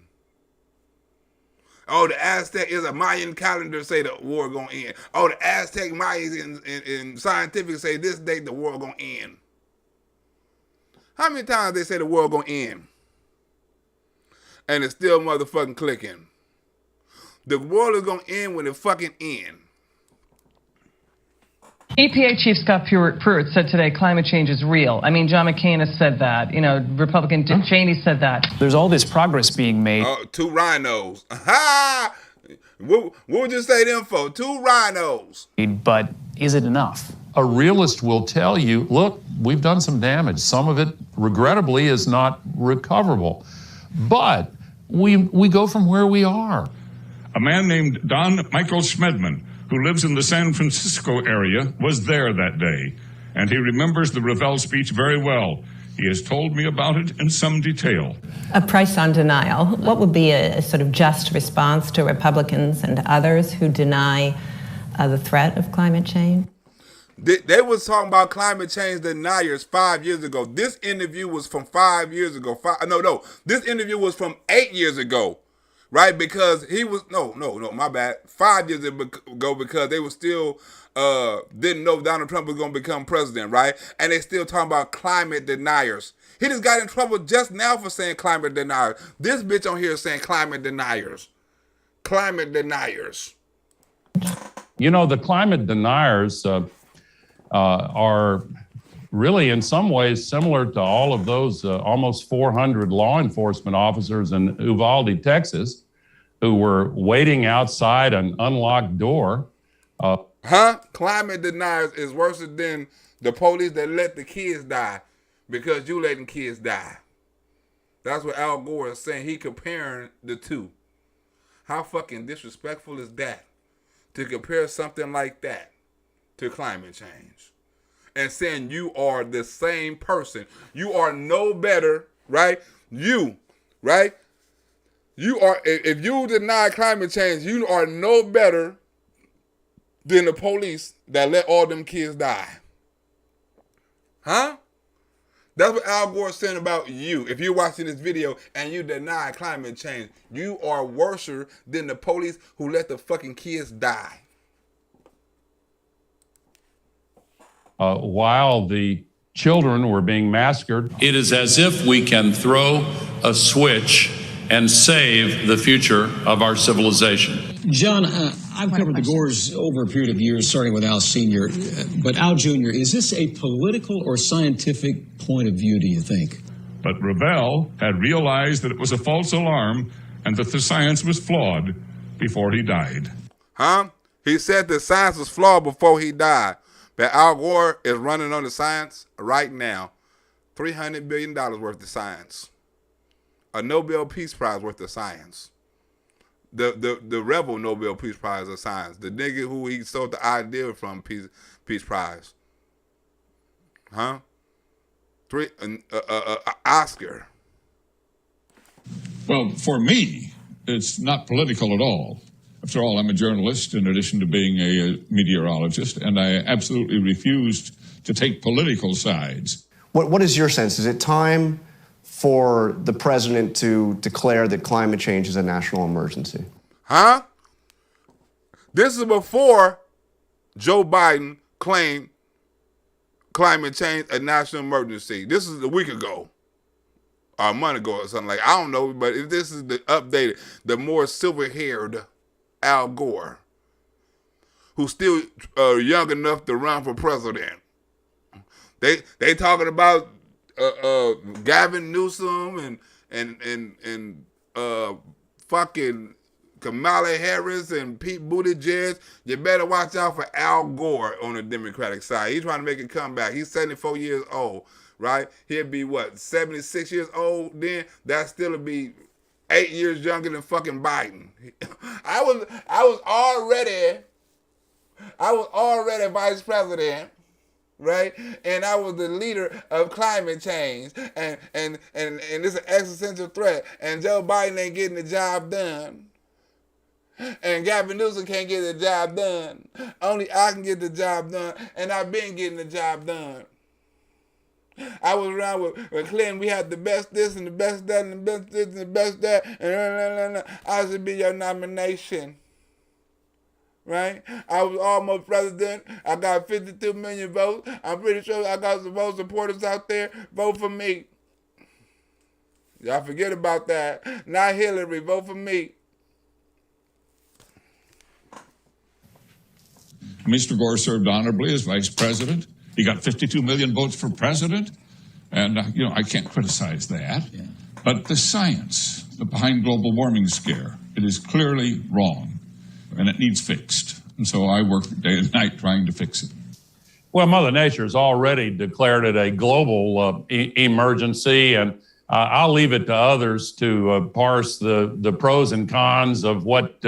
Oh, the Aztec is a Mayan calendar say the war going to end. Oh, the Aztec Mayans in scientific say this date the war going to end. How many times they say the war going to end? And it's still motherfucking clicking. The world is going to end when it fucking ends. EPA Chief Scott Pruitt said today climate change is real. I mean, John McCain has said that. You know, Republican Dick Cheney said that. There's all this progress being made. Two rhinos. Ha! What would you say them for? Two rhinos. But is it enough? A realist will tell you, look, we've done some damage. Some of it, regrettably, is not recoverable. But we go from where we are. A man named Don Michael Schmedman, who lives in the San Francisco area, was there that day, and he remembers the Revelle speech very well. He has told me about it in some detail. A price on denial. What would be a sort of just response to Republicans and others who deny the threat of climate change? They was talking about climate change deniers 5 years ago. This interview was from 5 years ago. This interview was from 8 years ago. Right, because he was, my bad, 5 years ago, because they were still, didn't know Donald Trump was going to become president, right? And they still talking about climate deniers. He just got in trouble just now for saying climate deniers. This bitch on here is saying climate deniers. Climate deniers. You know, the climate deniers are really in some ways similar to all of those almost 400 law enforcement officers in Uvalde, Texas, who were waiting outside an unlocked door. Climate deniers is worse than the police that let the kids die because you letting kids die. That's what Al Gore is saying. He comparing the two. How fucking disrespectful is that to compare something like that to climate change? And saying you are the same person. You are no better, right? You are, if you deny climate change, you are no better than the police that let all them kids die. Huh? That's what Al Gore is saying about you. If you're watching this video and you deny climate change, you are worser than the police who let the fucking kids die. While the children were being massacred, it is as if we can throw a switch and save the future of our civilization. John, I've covered the Gores over a period of years, starting with Al Sr., but Al Jr., is this a political or scientific point of view, do you think? But Revell had realized that it was a false alarm and that the science was flawed before he died. Huh? He said the science was flawed before he died. But Al Gore is running on the science right now. $300 billion worth of science. A Nobel Peace Prize worth of science. The rebel Nobel Peace Prize of science. The nigga who he stole the idea from Peace Prize. Huh? Oscar. Well, for me, it's not political at all. After all, I'm a journalist in addition to being a meteorologist, and I absolutely refused to take political sides. What is your sense? Is it time for the president to declare that climate change is a national emergency? Huh? This is before Joe Biden claimed climate change a national emergency. This is a week ago. Or a month ago or something like. I don't know, but if this is the updated, the more silver-haired Al Gore, who's still young enough to run for president. They talking about Gavin Newsom and fucking Kamala Harris and Pete Buttigieg. You better watch out for Al Gore on the Democratic side. He's trying to make a comeback. He's 74 years old, right? He'll be what, 76 years old then? That still would be 8 years younger than fucking Biden. I was already vice president, right? And I was the leader of climate change, and it's an existential threat. And Joe Biden ain't getting the job done, and Gavin Newsom can't get the job done. Only I can get the job done, and I've been getting the job done. I was around with Clinton. We had the best this and the best that and the best this and the best that. And I should be your nomination. Right? I was almost president. I got 52 million votes. I'm pretty sure I got some vote supporters out there. Vote for me. Y'all forget about that. Not Hillary. Vote for me. Mr. Gore served honorably as vice president. He got 52 million votes for president, and I can't criticize that. Yeah. But the science behind global warming scare, it is clearly wrong, and it needs fixed. And so I work day and night trying to fix it. Well, Mother Nature has already declared it a global emergency, and I'll leave it to others to parse the pros and cons of what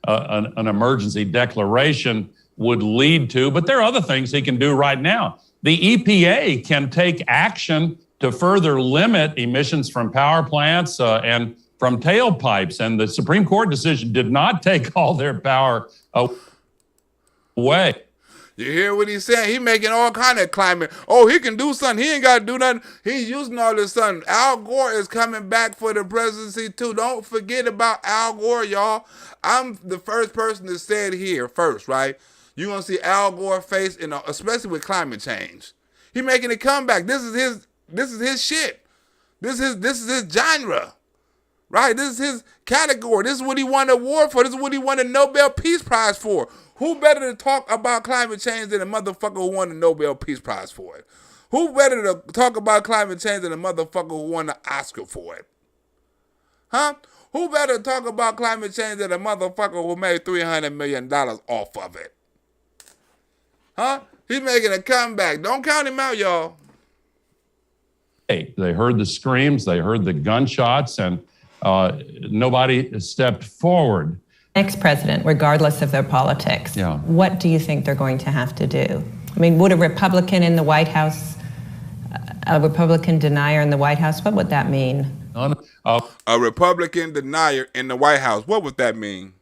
an emergency declaration would lead to, but there are other things he can do right now. The EPA can take action to further limit emissions from power plants and from tailpipes, and the Supreme Court decision did not take all their power away. You hear what he's saying? He making all kind of climate. Oh, he can do something. He ain't got to do nothing. He's using all this something. Al Gore is coming back for the presidency too. Don't forget about Al Gore, y'all. I'm the first person to say it here first, right? You're going to see Al Gore face, especially with climate change. He making a comeback. This is his shit. This is his genre. Right? This is his category. This is what he won an award for. This is what he won a Nobel Peace Prize for. Who better to talk about climate change than a motherfucker who won the Nobel Peace Prize for it? Who better to talk about climate change than a motherfucker who won the Oscar for it? Huh? Who better to talk about climate change than a motherfucker who made $300 million off of it? Huh? He's making a comeback. Don't count him out, y'all. They heard the screams, they heard the gunshots, and nobody stepped forward. Next president, regardless of their politics, what do you think they're going to have to do? I mean, would a Republican in the White House, a Republican denier in the White House, what would that mean? A Republican denier in the White House, what would that mean?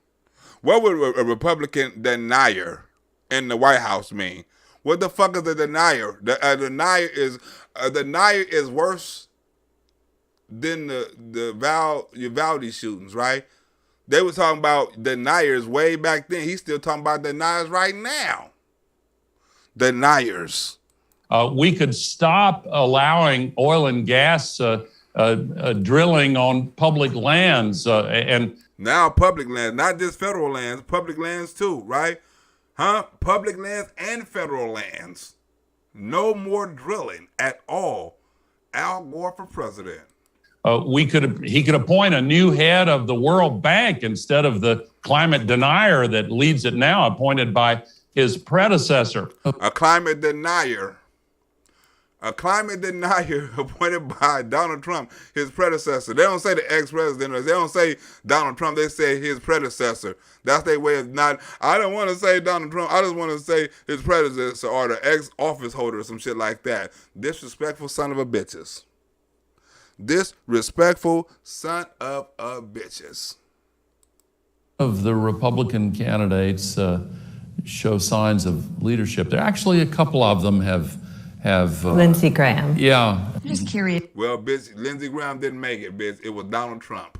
What would a Republican denier in the White House mean? What the fuck is a denier? A denier is worse than the Uvalde shootings, right? They were talking about deniers way back then. He's still talking about deniers right now. Deniers. We could stop allowing oil and gas drilling on public lands and now public lands, not just federal lands, public lands too, right? Public lands and federal lands. No more drilling at all. Al Gore for president. He could appoint a new head of the World Bank instead of the climate denier that leads it now, appointed by his predecessor. A climate denier appointed by Donald Trump, his predecessor. They don't say the ex-president. They don't say Donald Trump. They say his predecessor. That's their way of not. I don't want to say Donald Trump. I just want to say his predecessor or the ex-office holder or some shit like that. Disrespectful son of a bitches. Disrespectful son of a bitches. Of the Republican candidates show signs of leadership. There actually a couple of them have Lindsey Graham. Yeah. I'm just curious. Well, bitch, Lindsey Graham didn't make it, bitch. It was Donald Trump.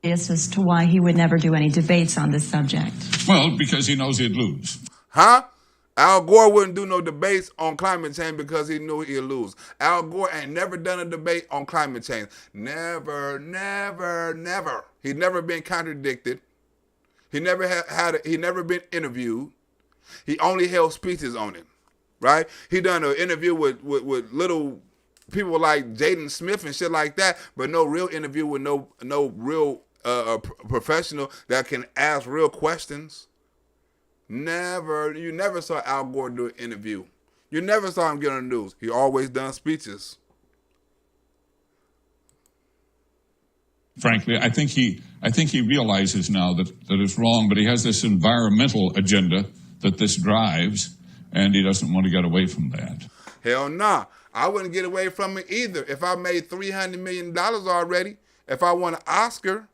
As to why he would never do any debates on this subject. Well, because he knows he'd lose. Al Gore wouldn't do no debates on climate change because he knew he'd lose. Al Gore ain't never done a debate on climate change. Never, never, never. He'd never been contradicted. He never he never been interviewed. He only held speeches on it. Right? He done an interview with little people like Jaden Smith and shit like that, but no real interview with no real professional that can ask real questions. You never saw Al Gore do an interview. You never saw him get on the news. He always done speeches. Frankly, I think he realizes now that it's wrong, but he has this environmental agenda that this drives. And he doesn't want to get away from that. Hell nah. I wouldn't get away from it either. If I made $300 million already, if I won an Oscar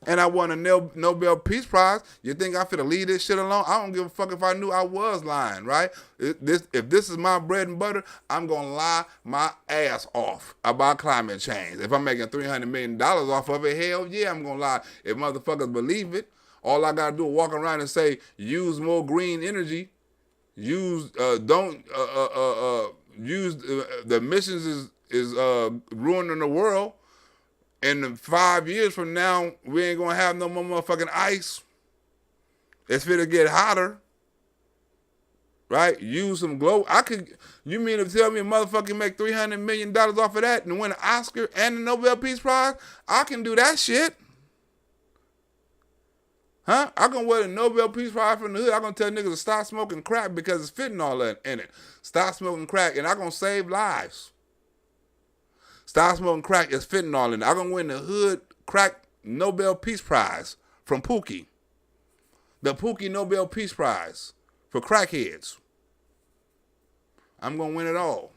and I won a Nobel Peace Prize, you think I'm finna leave this shit alone? I don't give a fuck if I knew I was lying, right? If this is my bread and butter, I'm gonna lie my ass off about climate change. If I'm making $300 million off of it, hell yeah, I'm gonna lie. If motherfuckers believe it, all I gotta do is walk around and say, use more green energy. Use the emissions is ruining the world. And 5 years from now, we ain't gonna have no more motherfucking ice. It's finna get hotter, right? Use some glow. You mean to tell me a motherfucker make $300 million off of that and win an Oscar and a Nobel Peace Prize? I can do that shit. I can win a Nobel Peace Prize from the hood. I'm going to tell niggas to stop smoking crack because it's fentanyl in it. Stop smoking crack and I'm going to save lives. Stop smoking crack, it's fentanyl in it. I'm going to win the hood crack Nobel Peace Prize from Pookie. The Pookie Nobel Peace Prize for crackheads. I'm going to win it all.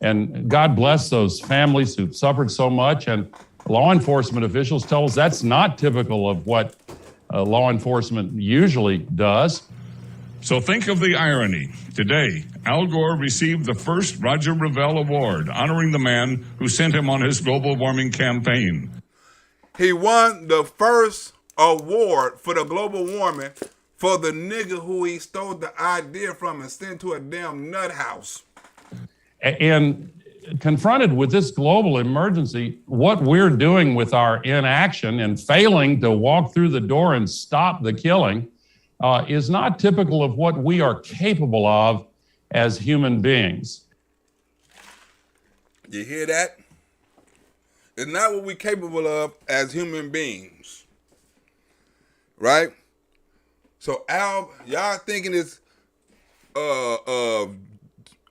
And God bless those families who've suffered so much. And law enforcement officials tell us that's not typical of what law enforcement usually does. So think of the irony. Today, Al Gore received the first Roger Revelle Award, honoring the man who sent him on his global warming campaign. He won the first award for the global warming for the nigga who he stole the idea from and sent to a damn nut house. And confronted with this global emergency, what we're doing with our inaction and failing to walk through the door and stop the killing is not typical of what we are capable of as human beings. You hear that? It's not what we're capable of as human beings. Right? So y'all thinking it's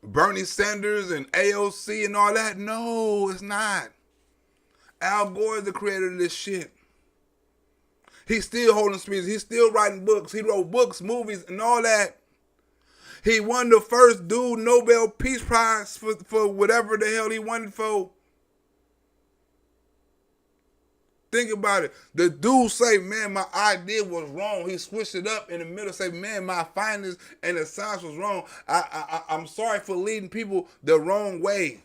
Bernie Sanders and AOC and all that? No, it's not. Al Gore is the creator of this shit. He's still holding speeches. He's still writing books. He wrote books, movies, and all that. He won the first dude Nobel Peace Prize for whatever the hell he won it for. Think about it. The dude say, man, my idea was wrong. He switched it up in the middle, say, man, my findings and the science was wrong. I'm sorry for leading people the wrong way.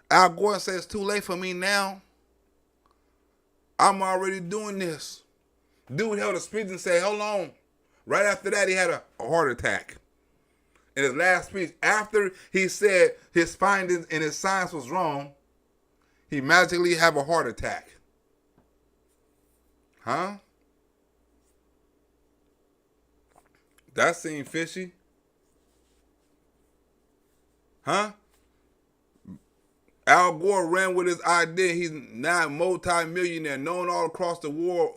Al Gore says it's too late for me now. I'm already doing this. Dude held a speech and said, hold on. Right after that, he had a heart attack. In his last speech, after he said his findings and his science was wrong, he magically have a heart attack. Huh? That seemed fishy. Huh? Al Gore ran with his idea. He's now a multi-millionaire, known all across the world,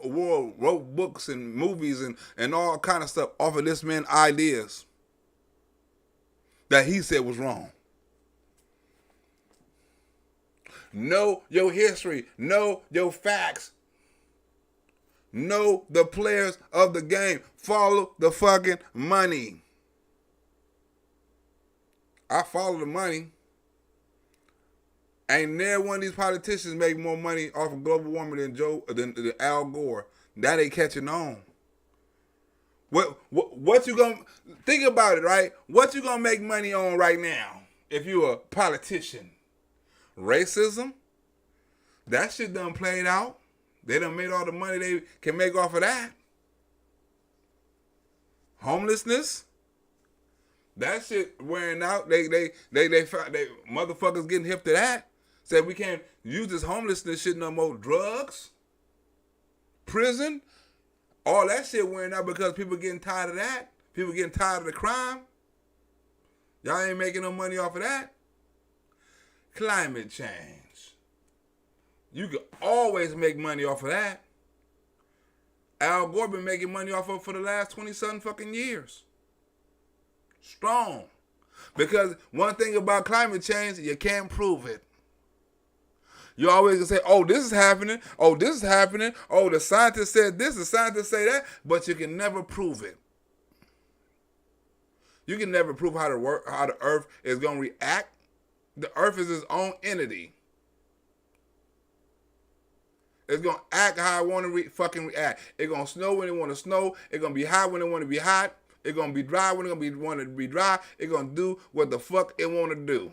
wrote books and movies and all kind of stuff off of this man's ideas that he said was wrong. Know your history. Know your facts. Know the players of the game. Follow the fucking money. I follow the money. Ain't never one of these politicians make more money off of global warming than Al Gore. That ain't catching on. What you gonna think about it, right? What you gonna make money on right now if you a politician? Racism? That shit done played out. They done made all the money they can make off of that. Homelessness? That shit wearing out. They motherfuckers getting hip to that. Said we can't use this homelessness shit no more. Drugs, prison, all that shit wearing out because people getting tired of that. People getting tired of the crime. Y'all ain't making no money off of that. Climate change. You can always make money off of that. Al Gore been making money off of it for the last 20-something fucking years. Strong. Because one thing about climate change, you can't prove it. You always gonna say, oh, this is happening. Oh, this is happening. Oh, the scientist said this, the scientist say that, but you can never prove it. You can never prove how the earth is gonna react. The earth is its own entity. It's gonna act how it wanna fucking react. It's gonna snow when it wanna snow. It's gonna be hot when it wanna be hot. It's gonna be dry when it wanna be dry. It's gonna do what the fuck it wanna do.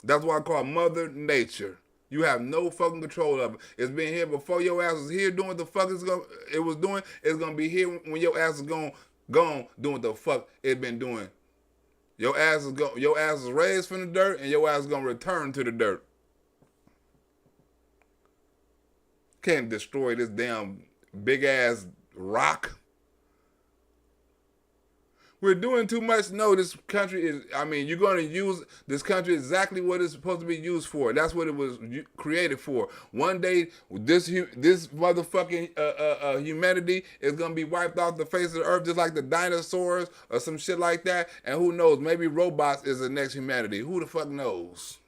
That's why I call Mother Nature. You have no fucking control of it. It's been here before your ass was here doing what the fuck it was doing. It's gonna be here when your ass is gone doing what the fuck it been doing. Your ass is raised from the dirt, and your ass is gonna return to the dirt. Can't destroy this damn big ass rock. We're doing too much. No, this country is, you're going to use this country exactly what it's supposed to be used for. That's what it was created for. One day, this motherfucking humanity is going to be wiped off the face of the earth just like the dinosaurs or some shit like that. And who knows, maybe robots is the next humanity. Who the fuck knows?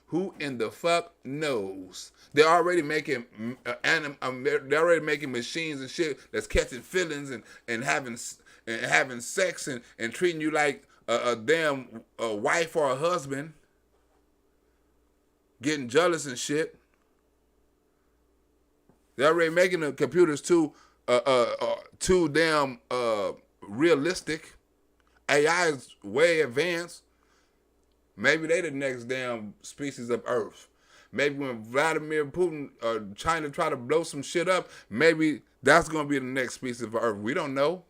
Who in the fuck knows? They're already making machines and shit that's catching feelings and having sex and treating you like a damn wife or a husband. Getting jealous and shit. They're already making the computers too damn realistic. AI is way advanced. Maybe they the next damn species of Earth. Maybe when Vladimir Putin China try to blow some shit up, maybe that's going to be the next species of Earth. We don't know.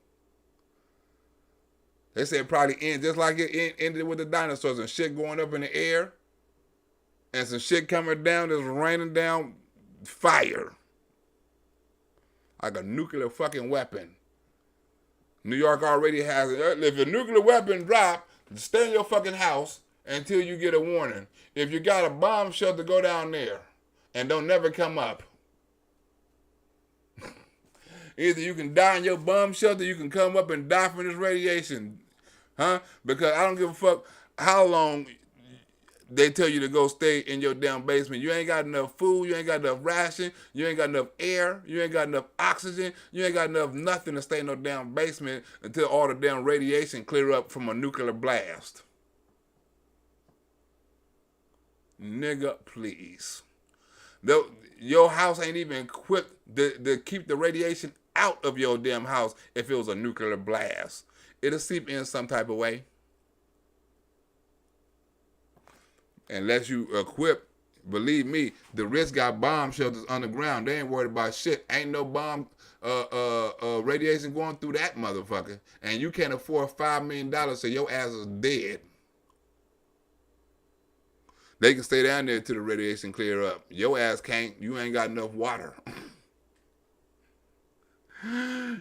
They say it probably end just like it ended with the dinosaurs and shit going up in the air and some shit coming down that's raining down fire. Like a nuclear fucking weapon. New York already has it. If a nuclear weapon drop, stay in your fucking house until you get a warning. If you got a bomb shelter, go down there and don't never come up. Either you can die in your bomb shelter, you can come up and die from this radiation. Huh? Because I don't give a fuck how long they tell you to go stay in your damn basement. You ain't got enough food, you ain't got enough ration, you ain't got enough air, you ain't got enough oxygen, you ain't got enough nothing to stay in no damn basement until all the damn radiation clear up from a nuclear blast. Nigga, please. Your house ain't even equipped to keep the radiation out of your damn house if it was a nuclear blast. It'll seep in some type of way. Unless you equip, believe me, the rich got bomb shelters underground. They ain't worried about shit. Ain't no bomb radiation going through that motherfucker. And you can't afford $5 million, so your ass is dead. They can stay down there till the radiation clear up. Your ass can't. You ain't got enough water.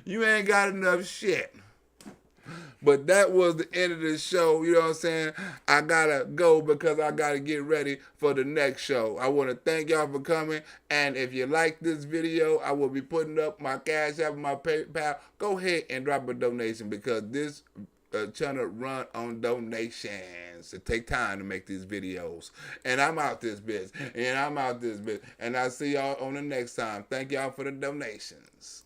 You ain't got enough shit. But that was the end of the show. You know what I'm saying? I gotta go because I gotta get ready for the next show. I want to thank y'all for coming. And if you like this video, I will be putting up my Cash App and my PayPal. Go ahead and drop a donation because this channel run on donations. It take time to make these videos. And I'm out this bitch. And I'll see y'all on the next time. Thank y'all for the donations.